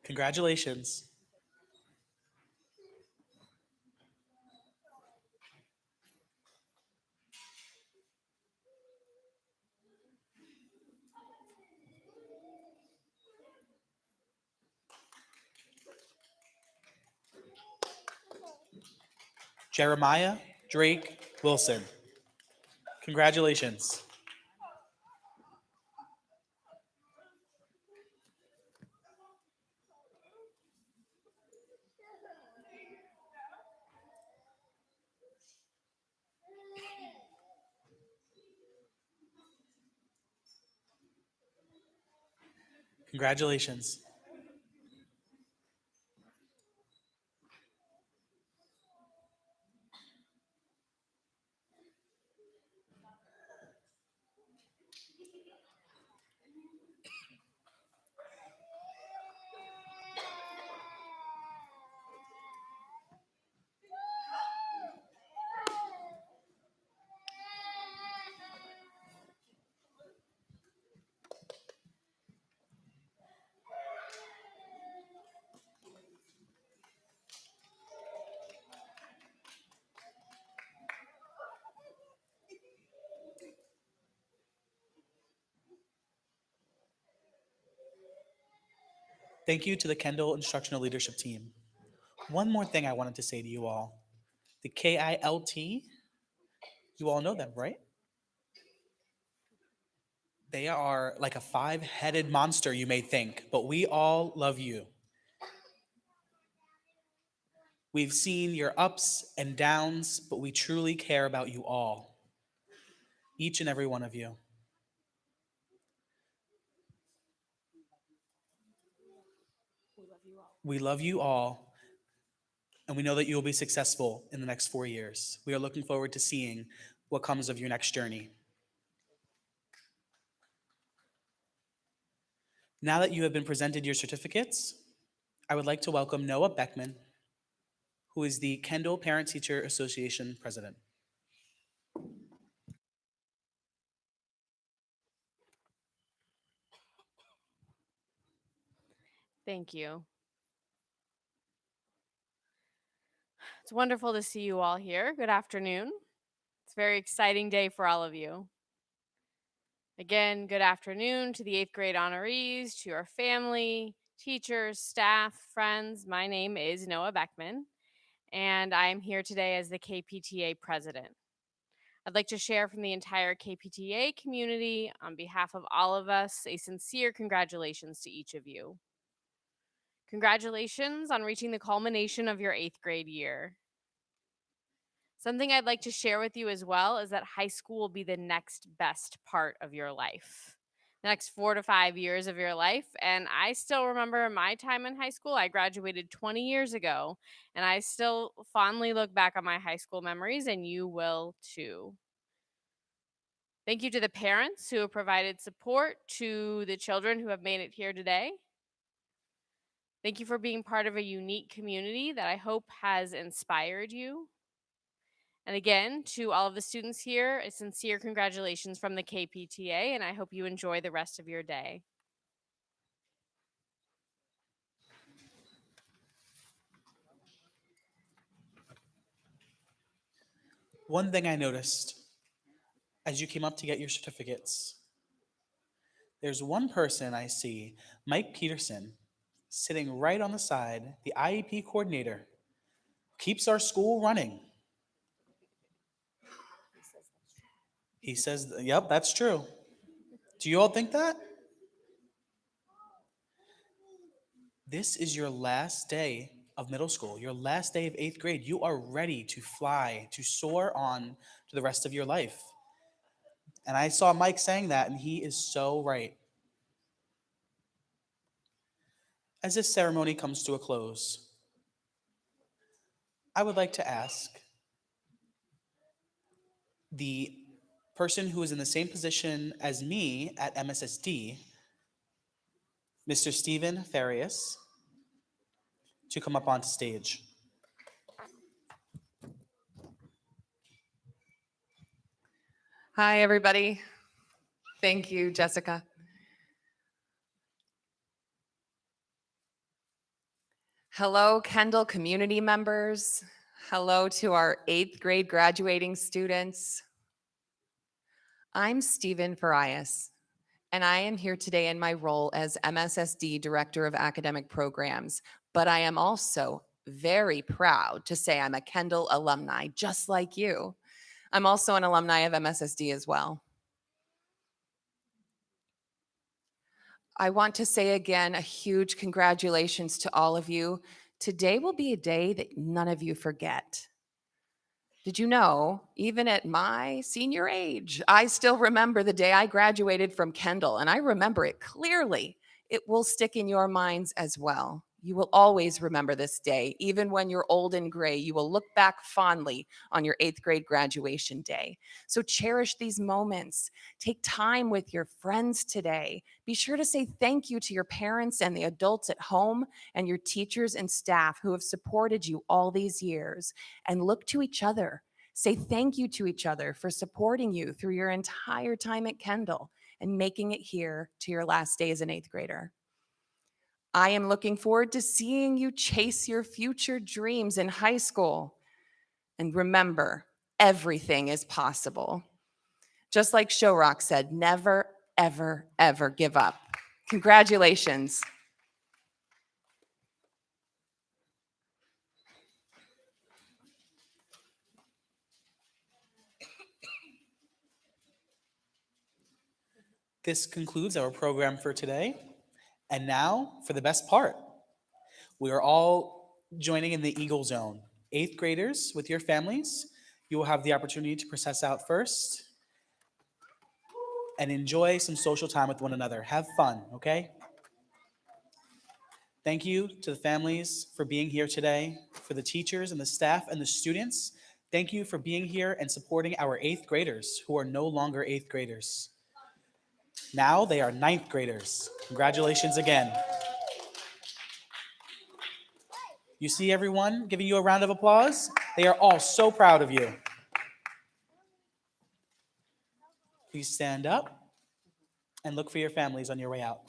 S2: Congratulations. Jeremiah Drake Wilson. Congratulations. Congratulations. Thank you to the Kendall Instructional Leadership Team. One more thing I wanted to say to you all. The KILT, you all know them, right? They are like a five-headed monster, you may think, but we all love you. We've seen your ups and downs, but we truly care about you all, each and every one of you. We love you all, and we know that you will be successful in the next 4 years. We are looking forward to seeing what comes of your next journey. Now that you have been presented your certificates, I would like to welcome Noah Beckman, who is the Kendall Parent-Teacher Association President.
S3: Thank you. It's wonderful to see you all here. Good afternoon. It's a very exciting day for all of you. Again, good afternoon to the 8th grade honorees, to your family, teachers, staff, friends. My name is Noah Beckman, and I am here today as the KPTA president. I'd like to share from the entire KPTA community, on behalf of all of us, a sincere congratulations to each of you. Congratulations on reaching the culmination of your 8th grade year. Something I'd like to share with you as well is that high school will be the next best part of your life, the next 4 to 5 years of your life. And I still remember my time in high school. I graduated 20 years ago, and I still fondly look back on my high school memories, and you will too. Thank you to the parents who have provided support to the children who have made it here today. Thank you for being part of a unique community that I hope has inspired you. And again, to all of the students here, a sincere congratulations from the KPTA, and I hope you enjoy the rest of your day.
S2: One thing I noticed as you came up to get your certificates, there's one person I see, Mike Peterson, sitting right on the side, the IEP coordinator, keeps our school running. He says, yep, that's true. Do you all think that? This is your last day of middle school, your last day of 8th grade. You are ready to fly, to soar on to the rest of your life. And I saw Mike saying that, and he is so right. As this ceremony comes to a close, I would like to ask the person who is in the same position as me at MSSD, Mr. Stephen Farias, to come up onto stage.
S1: Hi, everybody. Thank you, Jessica. Hello, Kendall community members. Hello to our 8th grade graduating students. I'm Stephen Farias, and I am here today in my role as MSSD Director of Academic Programs, but I am also very proud to say I'm a Kendall alumni, just like you. I'm also an alumni of MSSD as well. I want to say again a huge congratulations to all of you. Today will be a day that none of you forget. Did you know, even at my senior age, I still remember the day I graduated from Kendall, and I remember it clearly. It will stick in your minds as well. You will always remember this day. Even when you're old and gray, you will look back fondly on your 8th grade graduation day. So cherish these moments. Take time with your friends today. Be sure to say thank you to your parents and the adults at home and your teachers and staff who have supported you all these years. And look to each other. Say thank you to each other for supporting you through your entire time at Kendall and making it here to your last day as an 8th grader. I am looking forward to seeing you chase your future dreams in high school. And remember, everything is possible. Just like Show Rock said, never, ever, ever give up. Congratulations.
S2: This concludes our program for today. And now for the best part. We are all joining in the Eagle Zone. 8th graders with your families, you will have the opportunity to process out first and enjoy some social time with one another. Have fun, okay? Thank you to the families for being here today, for the teachers and the staff and the students. Thank you for being here and supporting our 8th graders who are no longer 8th graders. Now they are 9th graders. Congratulations again. You see everyone giving you a round of applause? They are all so proud of you. Please stand up and look for your families on your way out.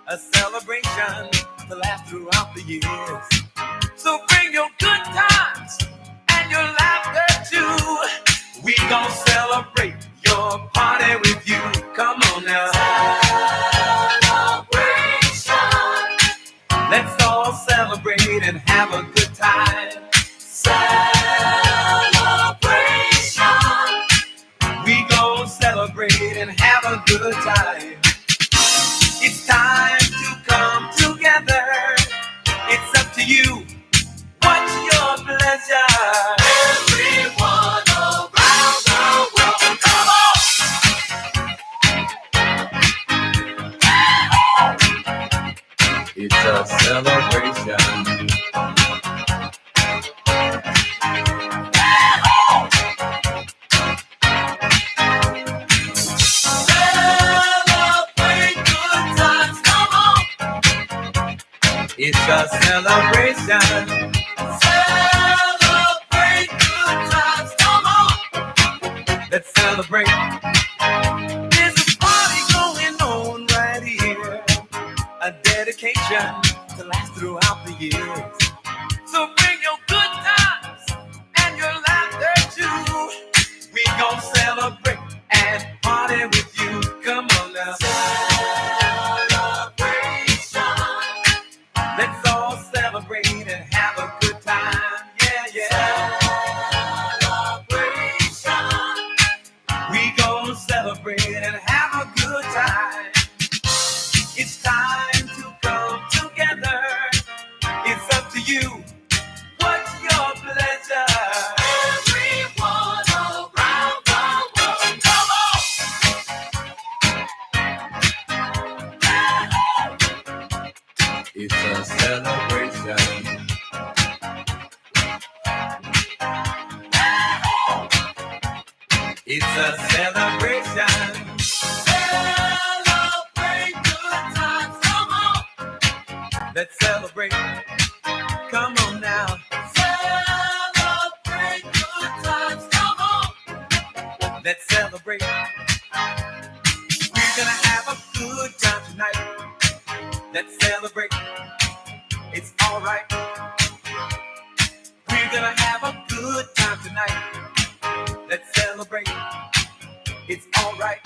S5: a celebration to last throughout the years. So bring your good times and your laughter too. We gon' celebrate your party with you. Come on now. Celebration. Let's all celebrate and have a good time. Celebration. We gon' celebrate and have a good time. It's time to come together. It's up to you. What's your pleasure? Everyone around the world, come on! It's a celebration. Celebrate good times, come on! It's a celebration. Celebrate good times, come on! Let's celebrate. There's a party going on right here. A dedication to last throughout the years. So bring your good times and your laughter too. We gon' celebrate and party with you. Come on now. Celebration. Let's all celebrate and have a good time. Yeah, yeah. Celebration. We gon' celebrate and have a good time. It's time to come together. It's up to you. What's your pleasure? Everyone around the world, come on! It's a celebration. It's a celebration. Celebrate good times, come on! Let's celebrate. Come on now. Celebrate good times, come on! Let's celebrate. We're gonna have a good time tonight. Let's celebrate. It's alright. We're gonna have a good time tonight. Let's celebrate. It's alright.